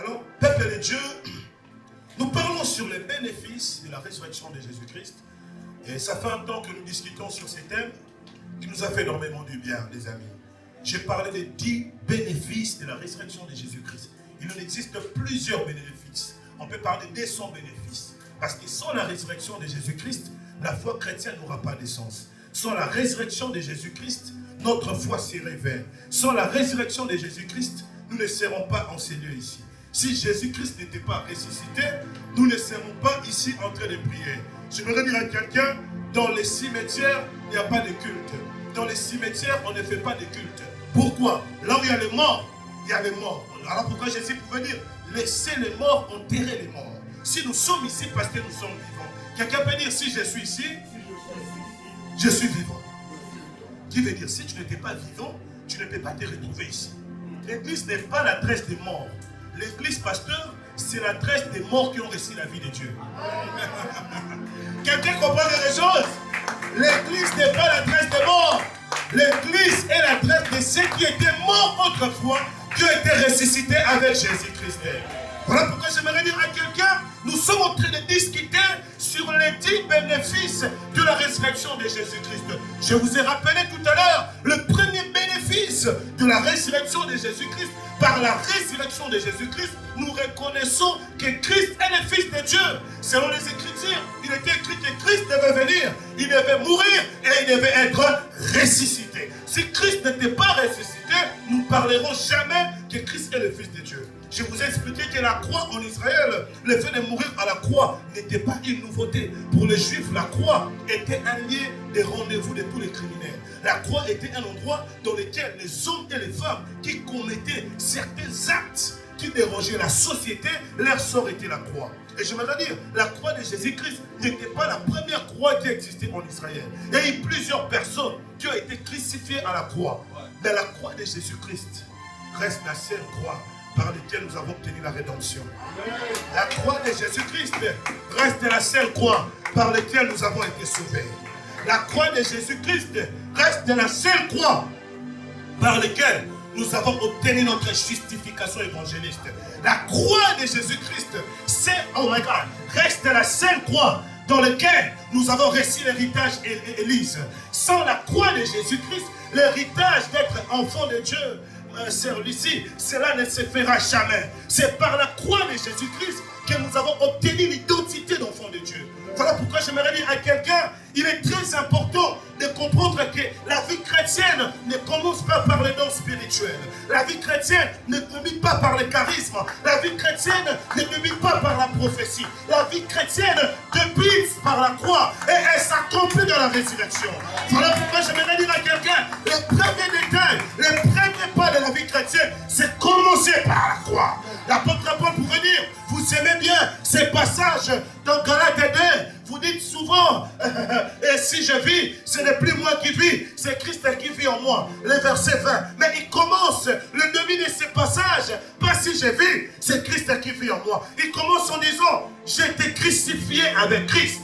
Alors, peuple de Dieu, nous parlons sur les bénéfices de la résurrection de Jésus-Christ. Et ça fait un temps que nous discutons sur ces thèmes qui nous a fait énormément du bien, les amis. J'ai parlé des 10 bénéfices de la résurrection de Jésus-Christ. Il en existe plusieurs bénéfices. On peut parler des 100 bénéfices. Parce que sans la résurrection de Jésus-Christ, la foi chrétienne n'aura pas de sens. Sans la résurrection de Jésus-Christ, notre foi serait vaine. Sans la résurrection de Jésus-Christ, nous ne serons pas en ces lieux ici. Si Jésus-Christ n'était pas ressuscité, nous ne serons pas ici en train de prier. Je voudrais dire à quelqu'un, dans les cimetières, il n'y a pas de culte. Dans les cimetières, on ne fait pas de culte. Pourquoi? Là où il y a les morts, il y a les morts. Alors pourquoi Jésus pouvait dire, laissez les morts enterrer les morts. Si nous sommes ici parce que nous sommes vivants. Quelqu'un peut dire, si je suis ici, je suis vivant. Qui veut dire, si tu n'étais pas vivant, tu ne peux pas te retrouver ici. L'église n'est pas l'adresse des morts. L'église, pasteur, c'est l'adresse des morts qui ont reçu la vie de Dieu. Quelqu'un comprend quelque chose? L'église n'est pas l'adresse des morts. L'église est l'adresse de ceux qui étaient morts autrefois, qui ont été ressuscités avec Jésus-Christ. Voilà pourquoi j'aimerais dire à quelqu'un, nous sommes en train de discuter sur les 10 bénéfices de la résurrection de Jésus-Christ. Je vous ai rappelé tout à l'heure, le premier bénéfice de la résurrection de Jésus-Christ, par la résurrection de Jésus-Christ, nous reconnaissons que Christ est le Fils de Dieu. Selon les Écritures, il était écrit que Christ devait venir, il devait mourir et il devait être ressuscité. Si Christ n'était pas ressuscité, nous ne parlerons jamais que Christ est le Fils de Dieu. Je vous ai expliqué que la croix en Israël, le fait de mourir à la croix n'était pas une nouveauté. Pour les Juifs, la croix était un lieu de rendez-vous de tous les criminels. La croix était un endroit dans lequel les hommes et les femmes qui commettaient certains actes qui dérangeaient la société, leur sort était la croix. Et je voudrais dire, la croix de Jésus-Christ n'était pas la première croix qui existait en Israël. Il y a eu plusieurs personnes qui ont été crucifiées à la croix. Mais la croix de Jésus-Christ reste la seule croix par laquelle nous avons obtenu la rédemption. La croix de Jésus-Christ reste la seule croix par laquelle nous avons été sauvés. La croix de Jésus-Christ reste la seule croix par laquelle nous avons obtenu notre justification évangéliste. La croix de Jésus-Christ, c'est, oh my God, reste la seule croix dans laquelle nous avons reçu l'héritage Élise. Sans la croix de Jésus-Christ, l'héritage d'être enfant de Dieu, sœur Lucie, cela ne se fera jamais. C'est par la croix de Jésus-Christ que nous avons obtenu l'identité d'enfant de Dieu. Voilà pourquoi j'aimerais dire à quelqu'un, il est très important de comprendre que la vie chrétienne ne commence pas par les dons spirituels. La vie chrétienne ne débute pas par le charisme. La vie chrétienne ne débute pas par la prophétie. La vie chrétienne débute par la croix et elle s'accomplit dans la résurrection. Voilà pourquoi j'aimerais dire à quelqu'un, le premier détail, le premier pas de la vie chrétienne, c'est commencer par la croix. L'apôtre Paul pouvait dire, vous aimez bien ces passages dans Galates 2, vous dites souvent, et si je vis, ce n'est plus moi qui vis, c'est Christ qui vit en moi. Le verset 20. Mais il commence le début de ces passages, pas si je vis, c'est Christ qui vit en moi. Il commence en disant, j'ai été crucifié avec Christ.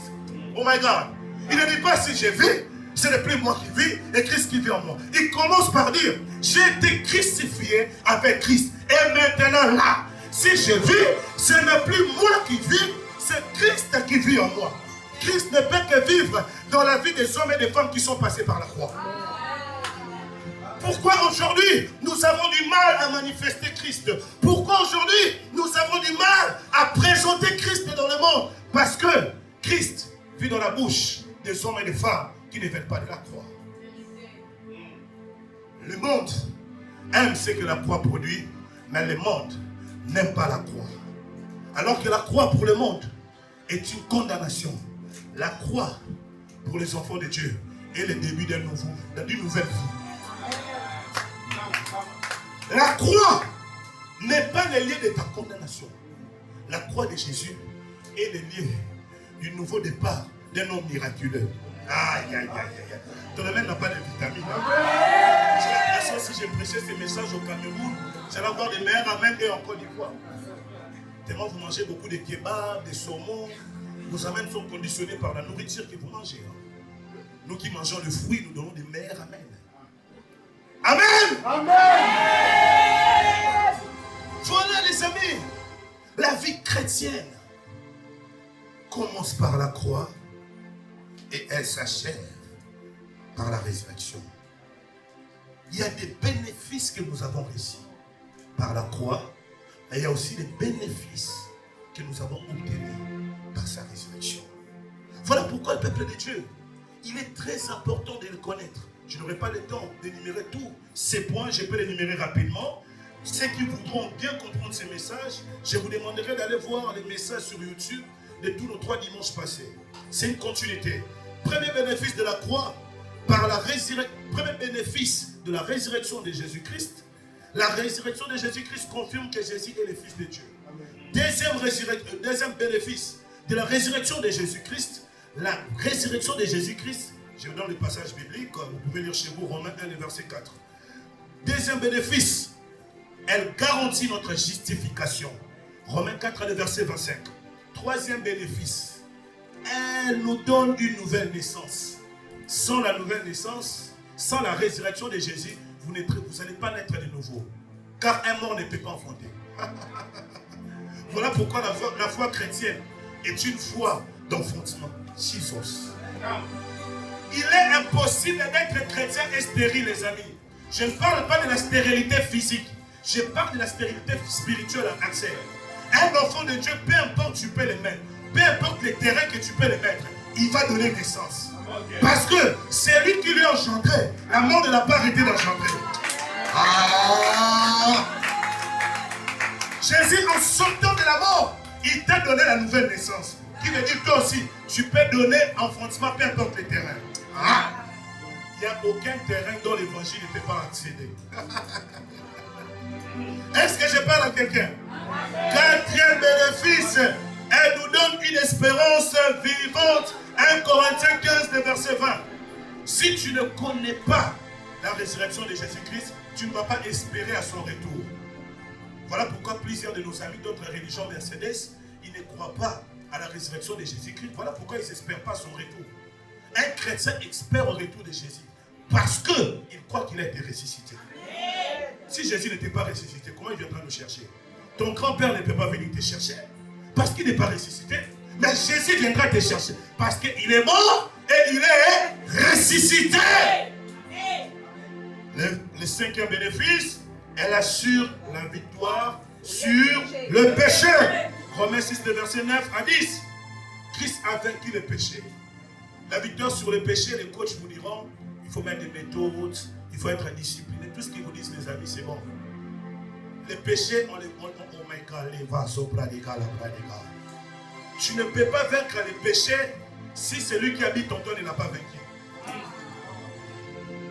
Oh my God. Il ne dit pas si je vis, ce n'est plus moi qui vis, et Christ qui vit en moi. Il commence par dire, j'ai été crucifié avec Christ. Et maintenant là, si je vis, ce n'est plus moi qui vis, c'est Christ qui vit en moi. Christ ne peut que vivre dans la vie des hommes et des femmes qui sont passés par la croix. Pourquoi aujourd'hui nous avons du mal à manifester Christ? Pourquoi aujourd'hui nous avons du mal à présenter Christ dans le monde? Parce que Christ vit dans la bouche des hommes et des femmes qui ne veulent pas de la croix. Le monde aime ce que la croix produit, mais le monde n'aime pas la croix. Alors que la croix pour le monde est une condamnation. La croix pour les enfants de Dieu est le début d'une nouvelle vie. La croix n'est pas le lieu de ta condamnation. La croix de Jésus est le lieu du nouveau départ d'un homme miraculeux. Aïe, aïe, aïe, aïe. Ton domaine n'a pas de vitamines. J'ai l'impression si j'ai prêché ces messages au Cameroun, j'allais avoir des meilleurs amens et en Côte d'Ivoire. Tellement vous mangez beaucoup de kebabs, de saumon. Vos amens sont conditionnés par la nourriture que vous mangez. Nous qui mangeons le fruit, nous donnons des meilleurs amens. Amen. Amen. Voilà les amis. La vie chrétienne commence par la croix et elle s'achève par la résurrection. Il y a des bénéfices que nous avons reçus par la croix, et il y a aussi des bénéfices que nous avons obtenus par sa résurrection. Voilà pourquoi le peuple de Dieu, il est très important de le connaître. Je n'aurai pas le temps d'énumérer tous ces points, je peux les énumérer rapidement. Ceux qui voudront bien comprendre ces messages, je vous demanderai d'aller voir les messages sur YouTube de tous nos 3 dimanches passés. C'est une continuité. Premier bénéfice de la croix, par la résurrection, premier bénéfice de la résurrection de Jésus-Christ. La résurrection de Jésus-Christ confirme que Jésus est le Fils de Dieu. Deuxième bénéfice de la résurrection de Jésus-Christ, la résurrection de Jésus-Christ, je vous donne le passage biblique, vous pouvez lire chez vous, Romains 1, verset 4. Deuxième bénéfice, elle garantit notre justification. Romains 4, verset 25. Troisième bénéfice, elle nous donne une nouvelle naissance. Sans la nouvelle naissance, sans la résurrection de Jésus, vous n'allez pas naître de nouveau. Car un mort ne peut pas enfanter. Voilà pourquoi la foi chrétienne est une foi d'enfantement. Jesus. Il est impossible d'être chrétien et stérile, les amis. Je ne parle pas de la stérilité physique. Je parle de la stérilité spirituelle en accès. Un enfant de Dieu, peu importe tu peux le mettre, peu importe les terrains que tu peux le mettre, il va donner naissance. Parce que c'est lui qui lui a engendré. La mort ne l'a pas arrêté d'engendrer. Jésus, en sortant de la mort, il t'a donné la nouvelle naissance. Qui veut dire toi aussi, tu peux donner enfantement, peu importe les terrains. Il n'y a aucun terrain dont l'évangile ne peut pas accéder. Est-ce que je parle à quelqu'un? Quatrième bénéfice, elle nous donne une espérance vivante. 1 Corinthiens 15, verset 20. Si tu ne connais pas la résurrection de Jésus-Christ, tu ne vas pas espérer à son retour. Voilà pourquoi plusieurs de nos amis d'autres religions Mercedes, ils ne croient pas à la résurrection de Jésus-Christ. Voilà pourquoi ils n'espèrent pas son retour. Un chrétien espère au retour de Jésus parce qu'il croit qu'il a été ressuscité. Si Jésus n'était pas ressuscité, comment il viendra nous chercher? Ton grand-père ne peut pas venir te chercher parce qu'il n'est pas ressuscité. Mais Jésus viendra te chercher parce qu'il est mort et il est ressuscité. Le cinquième bénéfice, elle assure la victoire sur le péché. Romains 6, verset 9 à 10. Christ a vaincu le péché. La victoire sur le péché, les coachs vous diront, il faut mettre des méthodes, il faut être discipliné. Tout ce qu'ils vous disent, les amis, c'est bon. Les péchés, tu ne peux pas vaincre les péchés si celui qui habite en toi ne l'a pas vaincu.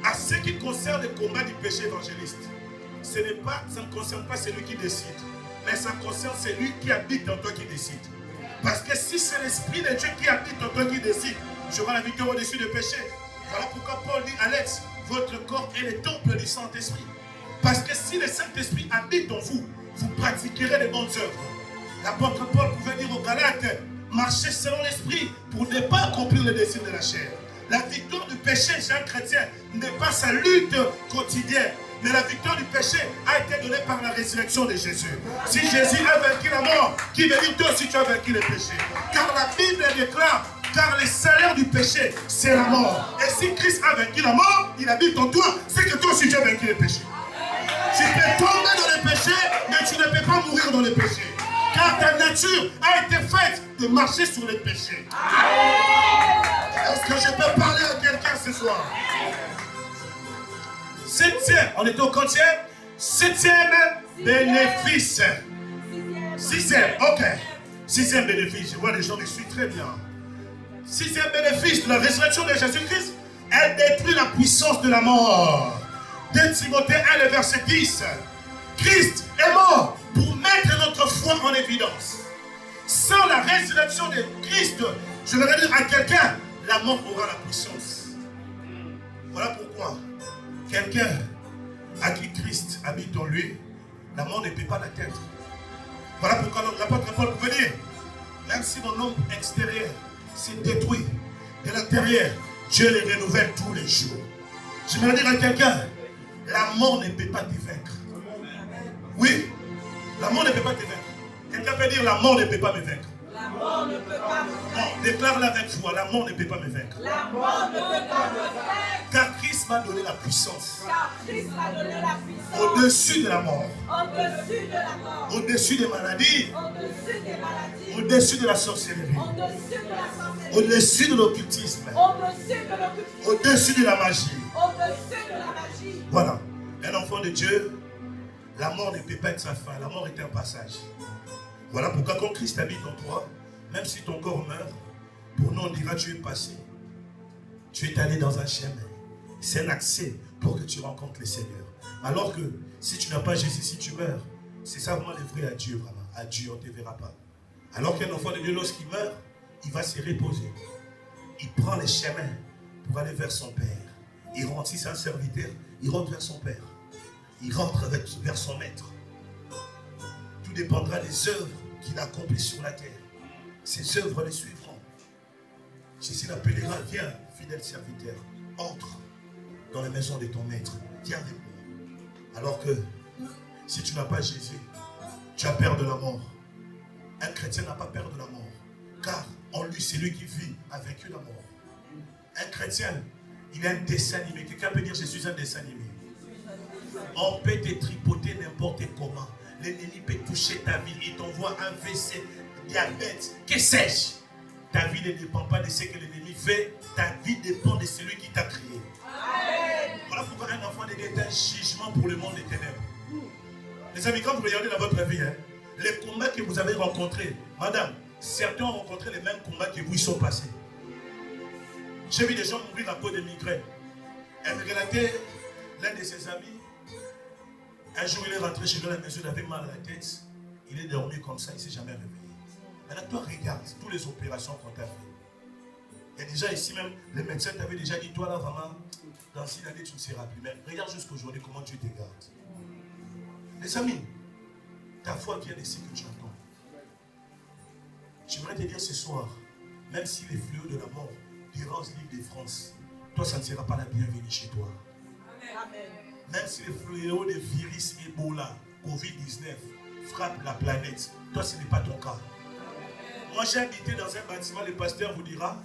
À ce qui concerne le combat du péché évangéliste, ça ne concerne pas celui qui décide, mais ça concerne celui qui habite en toi qui décide. Parce que si c'est l'Esprit de Dieu qui habite en toi qui décide, tu auras la victoire au-dessus du péché. Voilà pourquoi Paul dit, Alex, votre corps est le temple du Saint-Esprit. Parce que si le Saint-Esprit habite en vous, vous pratiquerez les bonnes œuvres. L'apôtre Paul pouvait dire aux Galates, marchez selon l'Esprit pour ne pas accomplir les désirs de la chair. La victoire du péché chez un chrétien n'est pas sa lutte quotidienne, mais la victoire du péché a été donnée par la résurrection de Jésus. Si Jésus a vaincu la mort, qui veut dire toi aussi tu as vaincu le péché? Car la Bible déclare, car le salaire du péché, c'est la mort. Et si Christ a vaincu la mort, il habite en toi, c'est que toi aussi tu as vaincu le péché. Tu peux tomber dans le péché, mais tu ne peux pas mourir dans le péché. Car ta nature a été faite de marcher sur le péché. Est-ce que je peux parler à quelqu'un ce soir? Septième, on est au quantième. Septième bénéfice. Sixième, ok. Sixième bénéfice, je vois les gens me suivent très bien. Sixième bénéfice de la résurrection de Jésus-Christ, elle détruit la puissance de la mort. 2 Timothée 1, le verset 10. Christ est mort pour mettre notre foi en évidence. Sans la résurrection de Christ, je vais dire à quelqu'un, la mort aura la puissance. Voilà pourquoi quelqu'un à qui Christ habite en lui, la mort ne peut pas l'atteindre. Voilà pourquoi l'apôtre Paul pouvait dire, même si mon homme extérieur s'est détruit, de l'intérieur, Dieu les renouvelle tous les jours. Je vais dire à quelqu'un, la mort ne peut pas te vaincre. Oui, la mort ne peut pas te vaincre. Quelqu'un peut peut dire la mort ne peut pas me vaincre. La mort ne peut pas me vaincre. Non, déclare-la avec foi, la mort ne peut pas me vaincre. La mort ne peut pas me vaincre. Car Christ m'a donné la puissance. Car Christ m'a donné la puissance. Au-dessus de la mort. Au-dessus de la mort. Au-dessus des maladies. Au-dessus des maladies. Au-dessus de la sorcellerie. Au-dessus de la sorcellerie. Au-dessus de l'occultisme. Au-dessus de l'occultisme. Au-dessus de la magie. Au-dessus de la magie. Voilà. Un enfant de Dieu, la mort ne peut pas être sa fin. La mort est un passage. Voilà pourquoi quand Christ habite en toi, même si ton corps meurt, pour nous on dira tu es passé. Tu es allé dans un chemin. C'est un accès pour que tu rencontres le Seigneur. Alors que si tu n'as pas Jésus, si tu meurs, c'est ça vraiment le vrai adieu, vraiment. Adieu, on ne te verra pas. Alors qu'un enfant de Dieu, lorsqu'il meurt, il va se reposer. Il prend les chemins pour aller vers son Père. Il rentre, si c'est un serviteur, il rentre vers son Père. Il rentre vers son Maître. Tout dépendra des œuvres qu'il accomplit sur la terre. Ces œuvres les suivront. Jésus l'appellera, viens, fidèle serviteur, entre dans la maison de ton Maître. Viens avec moi. Alors que si tu n'as pas Jésus, tu as peur de la mort. Un chrétien n'a pas peur de la mort. Car en lui, c'est lui qui vit, a vaincu la mort. Un chrétien, il est un dessin animé. Quelqu'un peut dire, je suis un dessin animé. On peut te tripoter n'importe comment. L'ennemi peut toucher ta vie. Il t'envoie un WC, diabète, que sais-je. Ta vie ne dépend pas de ce que l'ennemi fait. Ta vie dépend de celui qui t'a créé. Amen. Voilà pourquoi un enfant de Dieu est un jugement pour le monde des ténèbres. Les amis, quand vous regardez dans votre vie, les combats que vous avez rencontrés, madame, certains ont rencontré les mêmes combats que vous y sont passés. J'ai vu des gens mourir à cause de migraines. Elle me relatait l'un de ses amis. Un jour, il est rentré chez lui à la maison, il avait mal à la tête. Il est dormi comme ça, il ne s'est jamais réveillé. Maintenant, toi, regarde toutes les opérations qu'on t'a fait. Et déjà ici même, les médecins t'avaient déjà dit, toi là, vraiment, dans 6 années, tu ne seras plus. Mais regarde jusqu'aujourd'hui comment tu te gardes. Les amis, ta foi vient de ce que tu entends. J'aimerais te dire ce soir, même si les fléaux de la mort dérangent l'île de France, toi, ça ne sera pas la bienvenue chez toi. Amen. Même si les fléaux de virus Ebola, Covid-19 frappent la planète, toi, ce n'est pas ton cas. Moi, j'ai habité dans un bâtiment, le pasteur vous dira,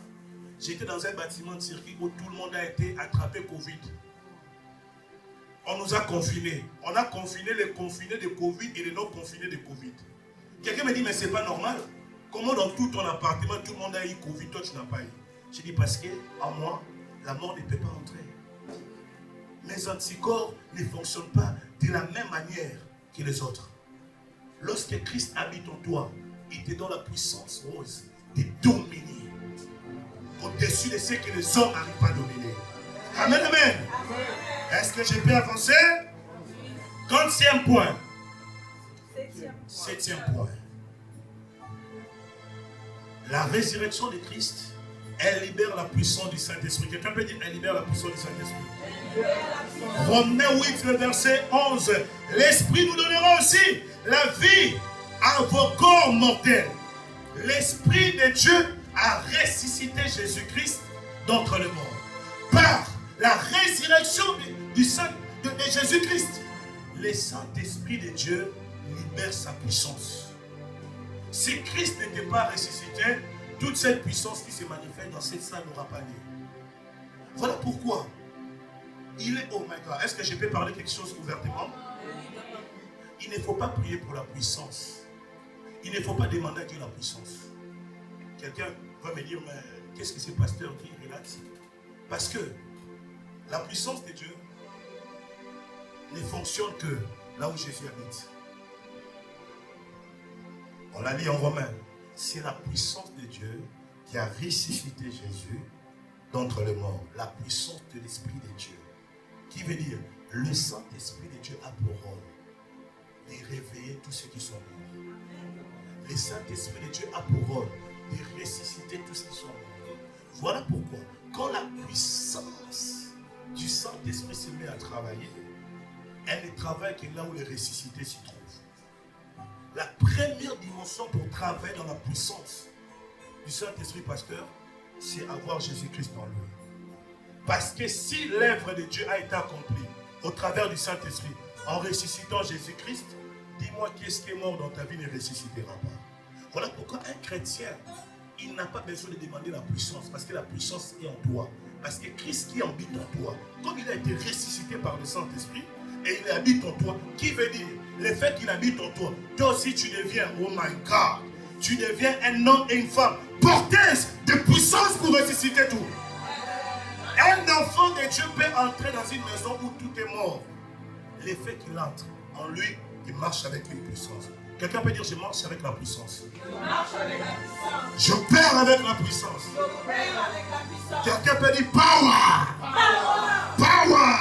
j'étais dans un bâtiment de circuit où tout le monde a été attrapé Covid. On nous a confinés. On a confiné les confinés de Covid et les non-confinés de Covid. Quelqu'un me dit, mais c'est pas normal. Comment dans tout ton appartement, tout le monde a eu Covid, toi tu n'as pas eu? J'ai dit, parce qu'en moi, la mort ne peut pas entrer. Mes anticorps ne fonctionnent pas de la même manière que les autres. Lorsque Christ habite en toi, il te donne la puissance rose de dominer au-dessus de ce que les hommes n'arrivent pas à dominer. Amen, amen. Est-ce que je peux avancer? 30e point. 7e point. La résurrection de Christ, elle libère la puissance du Saint-Esprit. Quelqu'un peut dire, elle libère la puissance du Saint-Esprit. Romains 8, le verset 11. L'Esprit nous donnera aussi la vie à vos corps mortels. L'Esprit de Dieu a ressuscité Jésus-Christ d'entre les morts. Par la résurrection de Jésus-Christ, le Saint-Esprit de Dieu libère sa puissance. Si Christ n'était pas ressuscité, toute cette puissance qui se manifeste dans cette salle n'aura pas lieu. Voilà pourquoi il est, oh my God, est-ce que je peux parler quelque chose ouvertement? Il ne faut pas prier pour la puissance. Il ne faut pas demander à Dieu la puissance. Quelqu'un va me dire, mais qu'est-ce que ce pasteur dit? Parce que la puissance de Dieu ne fonctionne que là où Jésus habite. On l'a dit en Romains. C'est la puissance de Dieu qui a ressuscité Jésus d'entre les morts. La puissance de l'Esprit de Dieu. Qui veut dire, le Saint-Esprit de Dieu a pour rôle de réveiller tous ceux qui sont morts. Le Saint-Esprit de Dieu a pour rôle de ressusciter tous ceux qui sont morts. Voilà pourquoi, quand la puissance du Saint-Esprit se met à travailler, elle ne travaille que là où les ressuscités s'y trouvent. La première dimension pour travailler dans la puissance du Saint-Esprit, pasteur, c'est avoir Jésus-Christ en lui. Parce que si l'œuvre de Dieu a été accomplie au travers du Saint-Esprit, en ressuscitant Jésus-Christ, dis-moi qu'est-ce qui est mort dans ta vie ne ressuscitera pas. Voilà pourquoi un chrétien, il n'a pas besoin de demander la puissance, parce que la puissance est en toi. Parce que Christ qui habite en toi, comme il a été ressuscité par le Saint-Esprit, et il habite en toi, qui veut dire, le fait qu'il habite en toi, toi aussi tu deviens, oh my God, tu deviens un homme et une femme porteuse de puissance pour ressusciter tout. Un enfant de Dieu peut entrer dans une maison où tout est mort. Le fait qu'il entre en lui, il marche avec une puissance. Quelqu'un peut dire, je marche avec la puissance. Je marche avec la puissance. Je perds avec la puissance. Je perds avec la puissance. Quelqu'un peut dire, power. Power. Power.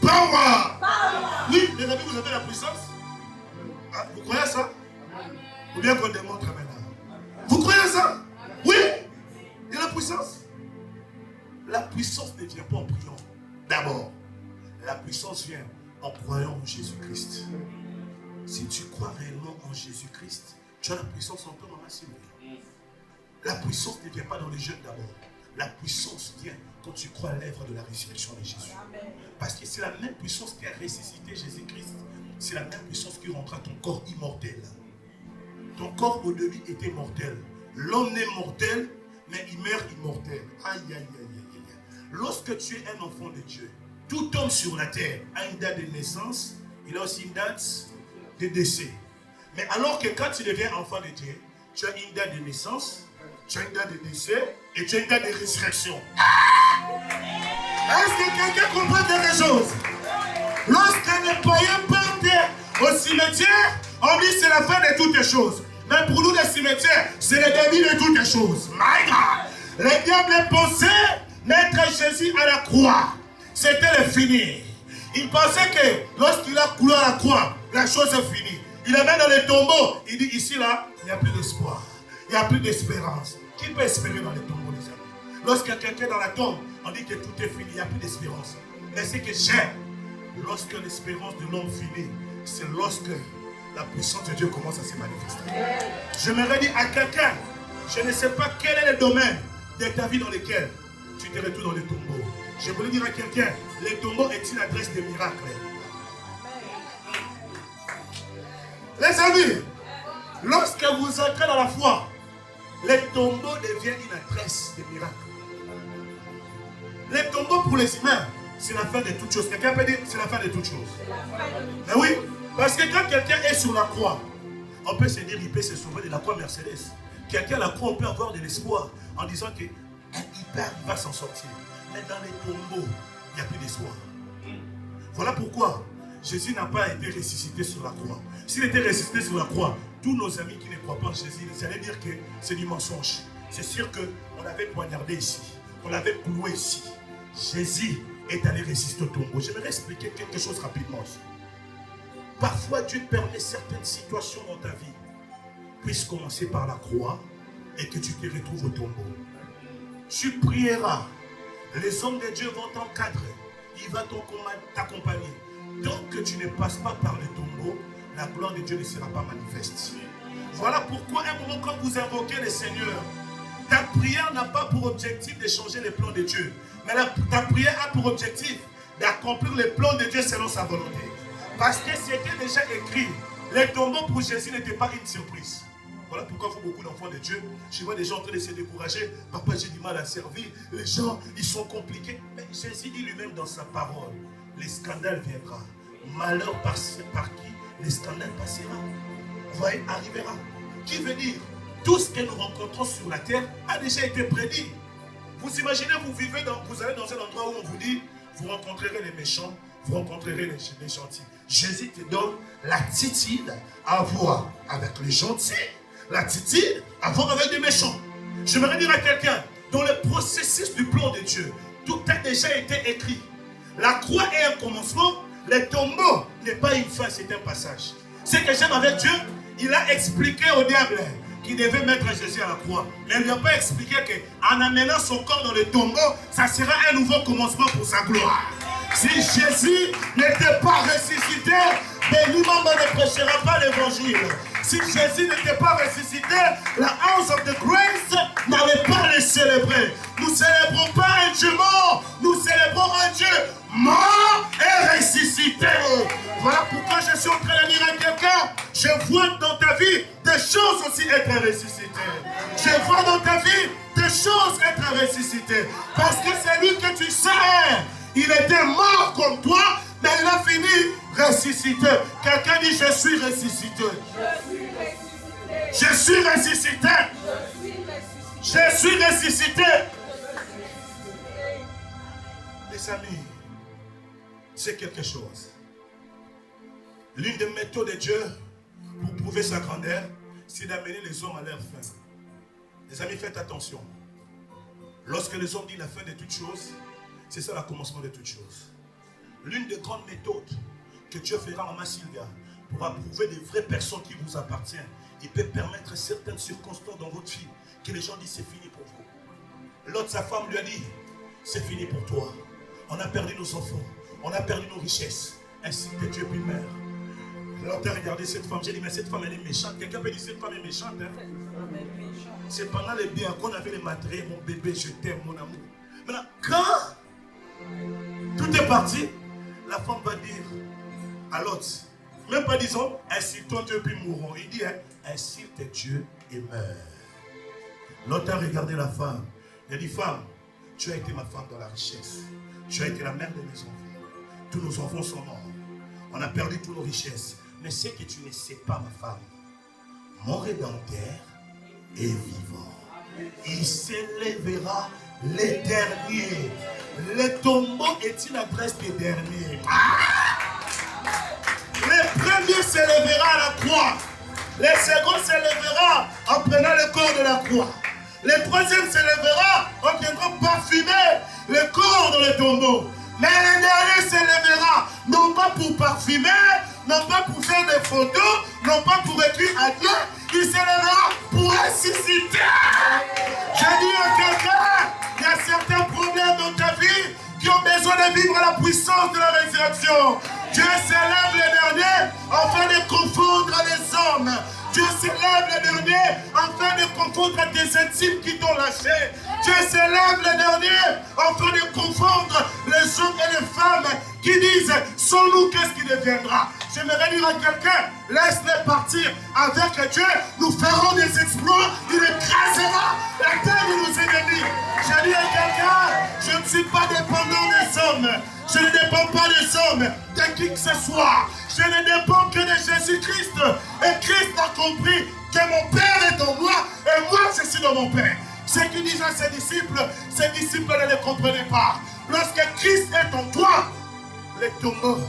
Power. Power. Oui, les amis, vous avez la puissance. Ah, vous croyez ça? Ou bien qu'on démontre maintenant? Vous croyez ça? Oui. Il y a la puissance. La puissance ne vient pas en priant. D'abord, la puissance vient en croyant en Jésus-Christ. Si tu crois réellement en Jésus-Christ, tu as la puissance en toi, maman Sylvie. La puissance ne vient pas dans les jeunes d'abord. La puissance vient quand tu crois à l'œuvre de la résurrection de Jésus. Parce que c'est la même puissance qui a ressuscité Jésus-Christ. C'est la même puissance qui rendra ton corps immortel. Ton corps au début était mortel. L'homme est mortel, mais il meurt immortel. Aïe, aïe, aïe, aïe, aïe. Lorsque tu es un enfant de Dieu, tout homme sur la terre a une date de naissance, il a aussi une date de décès. Mais alors que quand tu deviens enfant de Dieu, tu as une date de naissance, tu as une date de décès et tu as une date de résurrection. Est-ce que quelqu'un comprend quelque chose? Lorsque les païens partent au cimetière, on dit c'est la fin de toutes les choses. Mais pour nous, le cimetière, c'est le début de toutes les choses. My God! Le diable pensait mettre Jésus à la croix. C'était le fini. Il pensait que lorsqu'il a coulé à la croix, la chose est finie. Il est même dans le tombeau. Il dit ici, là, il n'y a plus d'espoir. Il n'y a plus d'espérance. Qui peut espérer dans les tombeaux, les amis? Lorsqu'il y a quelqu'un dans la tombe, on dit que tout est fini. Il n'y a plus d'espérance. Mais ce que j'aime, lorsque l'espérance de l'homme finit, c'est lorsque la puissance de Dieu commence à se manifester. J'aimerais dire à quelqu'un, je ne sais pas quel est le domaine de ta vie dans lequel tu te retrouves dans les tombeaux. Je voulais dire à quelqu'un, les tombeaux est une adresse de miracle. Les amis, lorsque vous entrez dans la foi, les tombeaux deviennent une adresse de miracle. Les tombeaux pour les humains, c'est la fin de toutes choses. Quelqu'un peut dire, c'est la fin de toutes choses. Mais oui, parce que quand quelqu'un est sur la croix, on peut se dire, il peut se sauver de la croix Mercedes. Quelqu'un à la croix, on peut avoir de l'espoir en disant qu'il va s'en sortir. Mais dans les tombeaux, il n'y a plus d'espoir. Voilà pourquoi Jésus n'a pas été ressuscité sur la croix. S'il était ressuscité sur la croix, tous nos amis qui ne croient pas en Jésus, ils allaient dire que c'est du mensonge. C'est sûr qu'on l'avait poignardé ici, on l'avait cloué ici. Jésus est allé ressusciter au tombeau. J'aimerais expliquer quelque chose rapidement. Parfois, Dieu permet certaines situations dans ta vie puissent commencer par la croix et que tu te retrouves au tombeau. Tu prieras. Les hommes de Dieu vont t'encadrer. Il va t'accompagner. Tant que tu ne passes pas par le tombeau, la gloire de Dieu ne sera pas manifeste. Voilà pourquoi un moment quand vous invoquez le Seigneur, ta prière n'a pas pour objectif de changer les plans de Dieu. Mais ta prière a pour objectif d'accomplir les plans de Dieu selon sa volonté. Parce que c'était déjà écrit. Les tombeaux pour Jésus n'étaient pas une surprise. Voilà pourquoi il faut beaucoup d'enfants de Dieu. Je vois des gens en train de se décourager. Papa, j'ai du mal à servir. Les gens, ils sont compliqués. Mais Jésus dit lui-même dans sa parole, les scandales viendront. Malheur par qui les scandales passera. Vous voyez, arrivera. Qui veut dire, tout ce que nous rencontrons sur la terre a déjà été prédit. Vous imaginez, vous allez dans un endroit où on vous dit, vous rencontrerez les méchants, vous rencontrerez les gentils. Jésus te donne l'attitude à voir avec les gentils, l'attitude à voir avec les méchants. J'aimerais dire à quelqu'un, dans le processus du plan de Dieu, tout a déjà été écrit. La croix est un commencement, le tombeau n'est pas une fin, c'est un passage. Ce que j'aime avec Dieu, il a expliqué au diable qu'il devait mettre Jésus à la croix. Mais il ne lui a pas expliqué qu'en amenant son corps dans le tombeau, ça sera un nouveau commencement pour sa gloire. Si Jésus n'était pas ressuscité, lui-même ne prêchera pas l'évangile. évangile. Si Jésus n'était pas ressuscité, la House of the Grace n'allait pas les célébrer. Nous ne célébrons pas un Dieu mort, nous célébrons un Dieu mort et ressuscité. Voilà pourquoi je suis en train de dire à quelqu'un, je vois dans ta vie des choses aussi être ressuscitées. Je vois dans ta vie des choses être ressuscitées. Parce que c'est lui que tu sais. Il était mort comme toi, mais il a fini ressuscité. Quelqu'un dit, je suis ressuscité. Je suis ressuscité. Je suis ressuscité. Les amis, c'est quelque chose. L'une des méthodes de Dieu pour prouver sa grandeur, c'est d'amener les hommes à leur fin. Les amis, faites attention. Lorsque les hommes disent la fin de toutes choses, c'est ça le commencement de toutes choses. L'une des grandes méthodes que Dieu fera, Maman Sylvia, pour approuver des vraies personnes qui vous appartiennent, il peut permettre certaines circonstances dans votre vie que les gens disent c'est fini pour vous. L'autre, sa femme lui a dit, c'est fini pour toi. On a perdu nos enfants, on a perdu nos richesses. Ainsi que Dieu puis meurt. L'autre a regardé cette femme, j'ai dit, mais cette femme elle est méchante. Quelqu'un peut dire cette femme est méchante. Hein? C'est pendant les biens qu'on avait les matériels, mon bébé, je t'aime, mon amour. Maintenant, quand tout est parti, la femme va dire à l'autre, même pas disons, ainsi ton Dieu puis mourront. Il dit, ainsi tes Dieu et meurt. L'autre a regardé la femme. Il a dit, femme, tu as été ma femme dans la richesse. Tu as été la mère de mes enfants. Tous nos enfants sont morts. On a perdu toutes nos richesses. Mais ce que tu ne sais pas, ma femme, mon Rédempteur est vivant. Il s'élèvera les derniers. Le tombeau est une adresse des derniers. Le premier s'élèvera à la croix. Le second s'élèvera en prenant le corps de la croix. Le troisième s'élèvera en viendra parfumer le corps dans le tombeau. Mais le dernier s'élèvera, non pas pour parfumer, non pas pour faire des photos, non pas pour écrire à Dieu, il s'élèvera pour ressusciter. Je dis à quelqu'un, il y a certains problèmes dans ta vie qui ont besoin de vivre à la puissance de la résurrection. Dieu s'élève le dernier afin de confondre les hommes. Dieu s'élève le dernier afin de confondre tes intimes qui t'ont lâché. Dieu s'élève le dernier afin de confondre les hommes et les femmes qui disent sans nous qu'est-ce qui deviendra. J'aimerais dire à quelqu'un, laisse-les partir avec Dieu, nous ferons des exploits, il écrasera la terre de nos ennemis. J'ai dit à quelqu'un, je ne suis pas dépendant des hommes, je ne dépends pas des hommes, de qui que ce soit, je ne dépends que de Jésus-Christ. Et Christ a compris que mon Père est en moi et moi je suis dans mon Père. Ce qu'il disait à ses disciples ne le comprenaient pas. Lorsque Christ est en toi, les tombeaux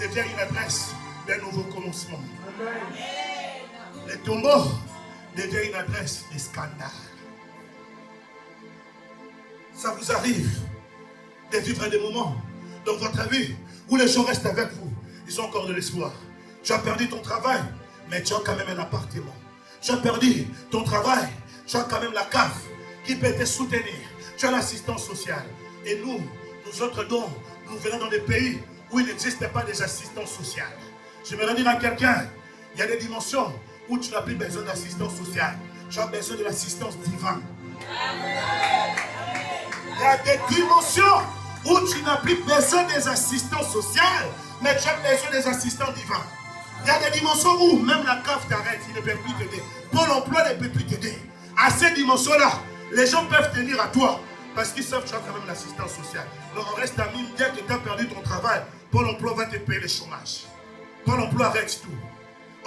devient une adresse d'un nouveau commencement. Les tombeaux devient une adresse de scandale. Ça vous arrive de vivre des moments dans votre vie où les gens restent avec vous. Ils ont encore de l'espoir. Tu as perdu ton travail, mais tu as quand même un appartement. Tu as perdu ton travail, tu as quand même la CAF qui peut te soutenir. Tu as l'assistance sociale. Et nous autres dons, nous venons dans des pays où il n'existe pas des assistances sociales. J'aimerais dire à quelqu'un, il y a des dimensions où tu n'as plus besoin d'assistance sociale. Tu as besoin de l'assistance divine. Il y a des dimensions où tu n'as plus besoin des assistances sociales, mais tu as besoin des assistants divins. Il y a des dimensions où même la CAF t'arrête, il ne peut plus t'aider. Pôle emploi ne peut plus t'aider. À ces dimensions-là, les gens peuvent tenir à toi parce qu'ils savent que tu as quand même l'assistance sociale. Donc on reste amis, dès que tu as perdu ton travail, Pôle emploi va te payer le chômage. Pôle emploi arrête tout.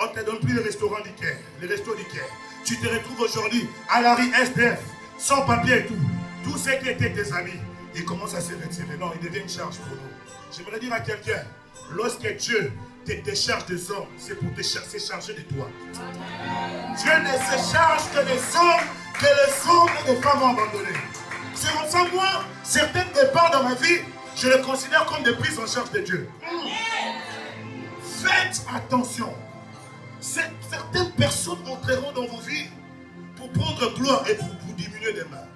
On ne te donne plus le restaurant du Caire, le resto du Caire. Tu te retrouves aujourd'hui à la rue SDF, sans papier et tout. Tous ceux qui étaient tes amis, ils commencent à se retirer. Non, ils deviennent une charge pour nous. J'aimerais dire à quelqu'un, lorsque Dieu te décharge des hommes, c'est pour te charger de toi. Dieu ne se charge que des hommes et des femmes abandonnées. C'est comme ça, moi, certains départs dans ma vie, je les considère comme des prises en charge de Dieu. Faites attention. Certaines personnes entreront dans vos vies pour prendre gloire et pour vous diminuer les mains,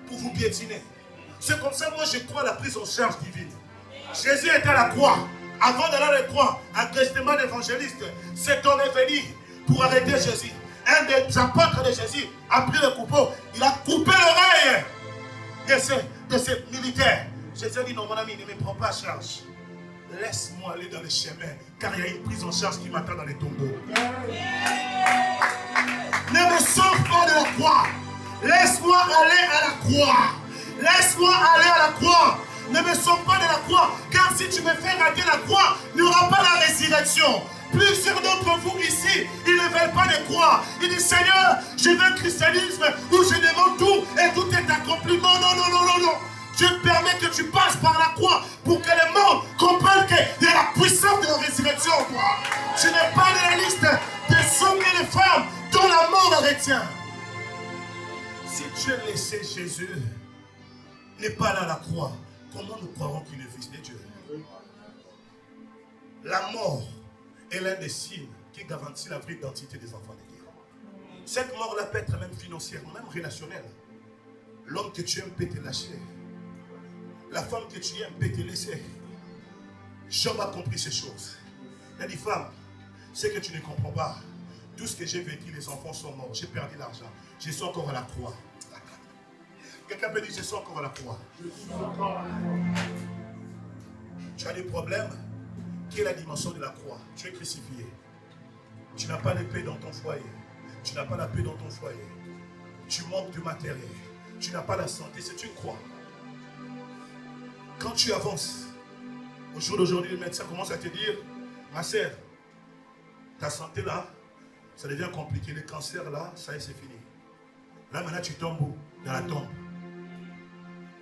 pour vous piétiner. C'est comme ça, moi, je crois à la prise en charge divine. Jésus était à la croix. Avant d'aller à la croix, un testament d'évangéliste, cet homme est venu pour arrêter Jésus. Un des apôtres de Jésus a pris le couteau, il a coupé l'oreille de ces militaires. Jésus a dit, non mon ami, ne me prends pas à charge. Laisse-moi aller dans les chemins, car il y a une prise en charge qui m'attend dans les tombeaux. Ne me sauve pas de la croix. Laisse-moi aller à la croix. Laisse-moi aller à la croix. Ne me sauve pas de la croix, car si tu me fais rater la croix, il n'y aura pas la résurrection. Plusieurs d'entre vous ici, ils ne veulent pas de croix. Ils disent, Seigneur, je veux un christianisme où je demande tout et tout est accompli. Non, non, non, non, non, non. Dieu permet que tu passes par la croix pour que les morts comprennent qu'il y a la puissance de la résurrection en toi. Tu n'es pas dans la liste des hommes et des femmes dont la mort retient. Si Dieu laissait Jésus n'est pas là à la croix, comment nous croirons qu'il est fils de Dieu? La mort est l'un des signes qui garantit la vraie identité des enfants de Dieu. Cette mort-là peut être même financière, même relationnelle. L'homme que tu aimes peut te lâcher. La femme que tu aimes peut te laisser. Job a compris ces choses. Il a dit, femme, c'est que tu ne comprends pas. Tout ce que j'ai vécu, les enfants sont morts. J'ai perdu l'argent. Je suis encore à la croix. Quelqu'un peut dire, je suis encore à la croix. Tu as des problèmes. Quelle est la dimension de la croix? Tu es crucifié. Tu n'as pas de paix dans ton foyer. Tu n'as pas la paix dans ton foyer. Tu manques du matériel. Tu n'as pas la santé. C'est une croix. Quand tu avances, au jour d'aujourd'hui, le médecin commence à te dire, ma sœur, ta santé là, ça devient compliqué. Le cancer là, ça y est, c'est fini. Là maintenant, tu tombes où? Dans la tombe.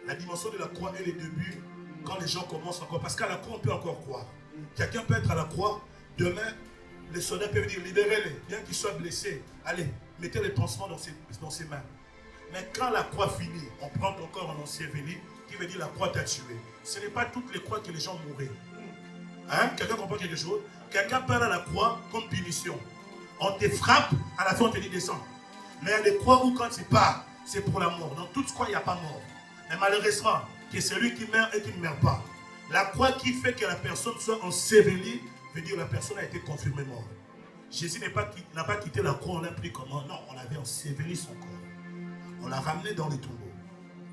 La dimension de la croix est le début quand les gens commencent encore. Parce qu'à la croix, on peut encore croire. Quelqu'un peut être à la croix, demain, les soldats peuvent dire, libérez-les, bien qu'ils soient blessés. Allez, mettez les pansements dans ses mains. Mais quand la croix finit, on prend ton corps en enseveli, qui veut dire la croix t'a tué. Ce n'est pas toutes les croix que les gens mourraient. Hein? Quelqu'un comprend quelque chose? Quelqu'un perd à la croix comme punition. On te frappe, à la fin on te dit descends. Mais il y a des croix où quand tu pars, c'est pour la mort. Dans toute croix, il n'y a pas mort. Mais malheureusement, c'est celui qui meurt et qui ne meurt pas. La croix qui fait que la personne soit ensevelie, veut dire que la personne a été confirmée morte. Jésus n'a pas quitté la croix, on l'a pris comment? Non, on avait enseveli son corps. On l'a ramené dans le tombeau.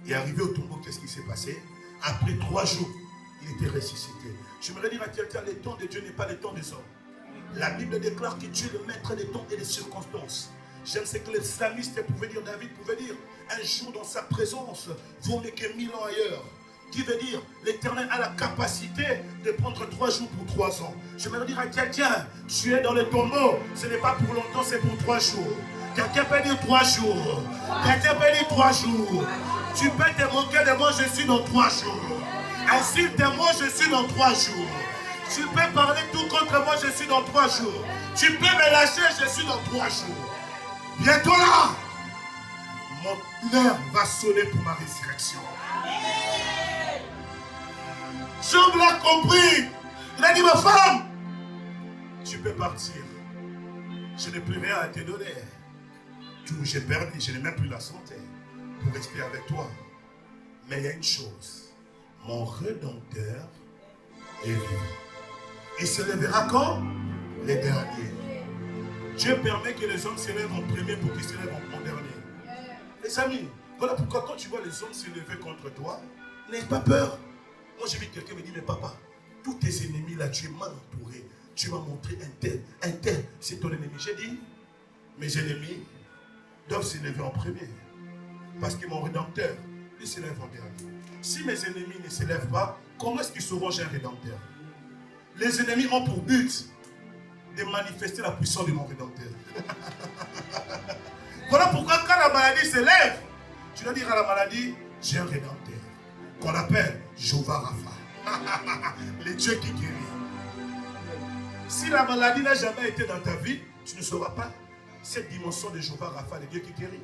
Et arrivé au tombeau, qu'est-ce qui s'est passé? Après 3 jours, il était ressuscité. J'aimerais dire à quelqu'un, le temps de Dieu n'est pas le temps des hommes. La Bible déclare que Dieu est le maître des temps et des circonstances. J'aime ce que les psalmistes pouvaient dire, David pouvait dire, un jour dans sa présence vaut mieux que 1000 ans ailleurs. Qui veut dire, l'Éternel a la capacité de prendre 3 jours pour 3 ans. J'aimerais dire à quelqu'un, tu es dans le tombeau, ce n'est pas pour longtemps, c'est pour 3 jours. Quelqu'un peut dire 3 jours. Quelqu'un peut dire 3 jours. Tu peux te moquer de moi, je suis dans 3 jours. Insulte-moi, je suis dans 3 jours. Tu peux parler tout contre moi, je suis dans 3 jours. Tu peux me lâcher, je suis dans 3 jours. Bientôt là, mon heure va sonner pour ma résurrection. Job l'a compris. Il a dit, ma femme, tu peux partir. Je n'ai plus rien à te donner. Tout j'ai perdu, je n'ai même plus la santé pour rester avec toi. Mais il y a une chose. Mon Rédempteur est vivant. Il se lèvera quand? Les derniers. Dieu permet que les hommes se lèvent en premier pour qu'ils se lèvent en dernier. Les amis, voilà pourquoi quand tu vois les hommes se lever contre toi, n'aie pas peur. Moi j'ai vu quelqu'un me dire, mais papa, tous tes ennemis là, tu es mal entouré. Tu m'as montré un tel, c'est ton ennemi. J'ai dit, mes ennemis doivent se lever en premier. Parce que mon Rédempteur, lui se lève en dernier. Si mes ennemis ne se lèvent pas, comment est-ce qu'ils sauront j'ai un Rédempteur? Les ennemis ont pour but de manifester la puissance de mon Rédempteur. Voilà pourquoi quand la maladie se lève, tu dois dire à la maladie, j'ai un Rédempteur. Qu'on appelle Jéhovah Rapha. Le Dieu qui guérit. Si la maladie n'a jamais été dans ta vie, tu ne sauras pas cette dimension de Jéhovah Rapha, le Dieu qui guérit.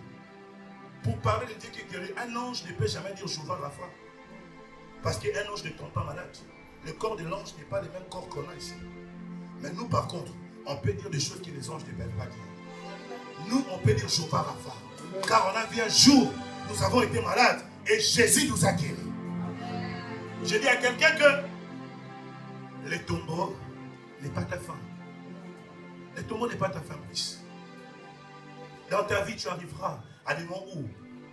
Pour parler de Dieu qui guérit, un ange ne peut jamais dire Jéhovah Rapha. Parce qu'un ange ne tombe pas malade. Le corps de l'ange n'est pas le même corps qu'on a ici. Mais nous, par contre, on peut dire des choses que les anges ne peuvent pas dire. Nous, on peut dire Jéhovah Rapha. Car on a vu un jour, nous avons été malades et Jésus nous a guéris. Je dis à quelqu'un que le tombeau n'est pas ta fin. Le tombeau n'est pas ta fin, Brice. Dans ta vie, tu arriveras à des moments où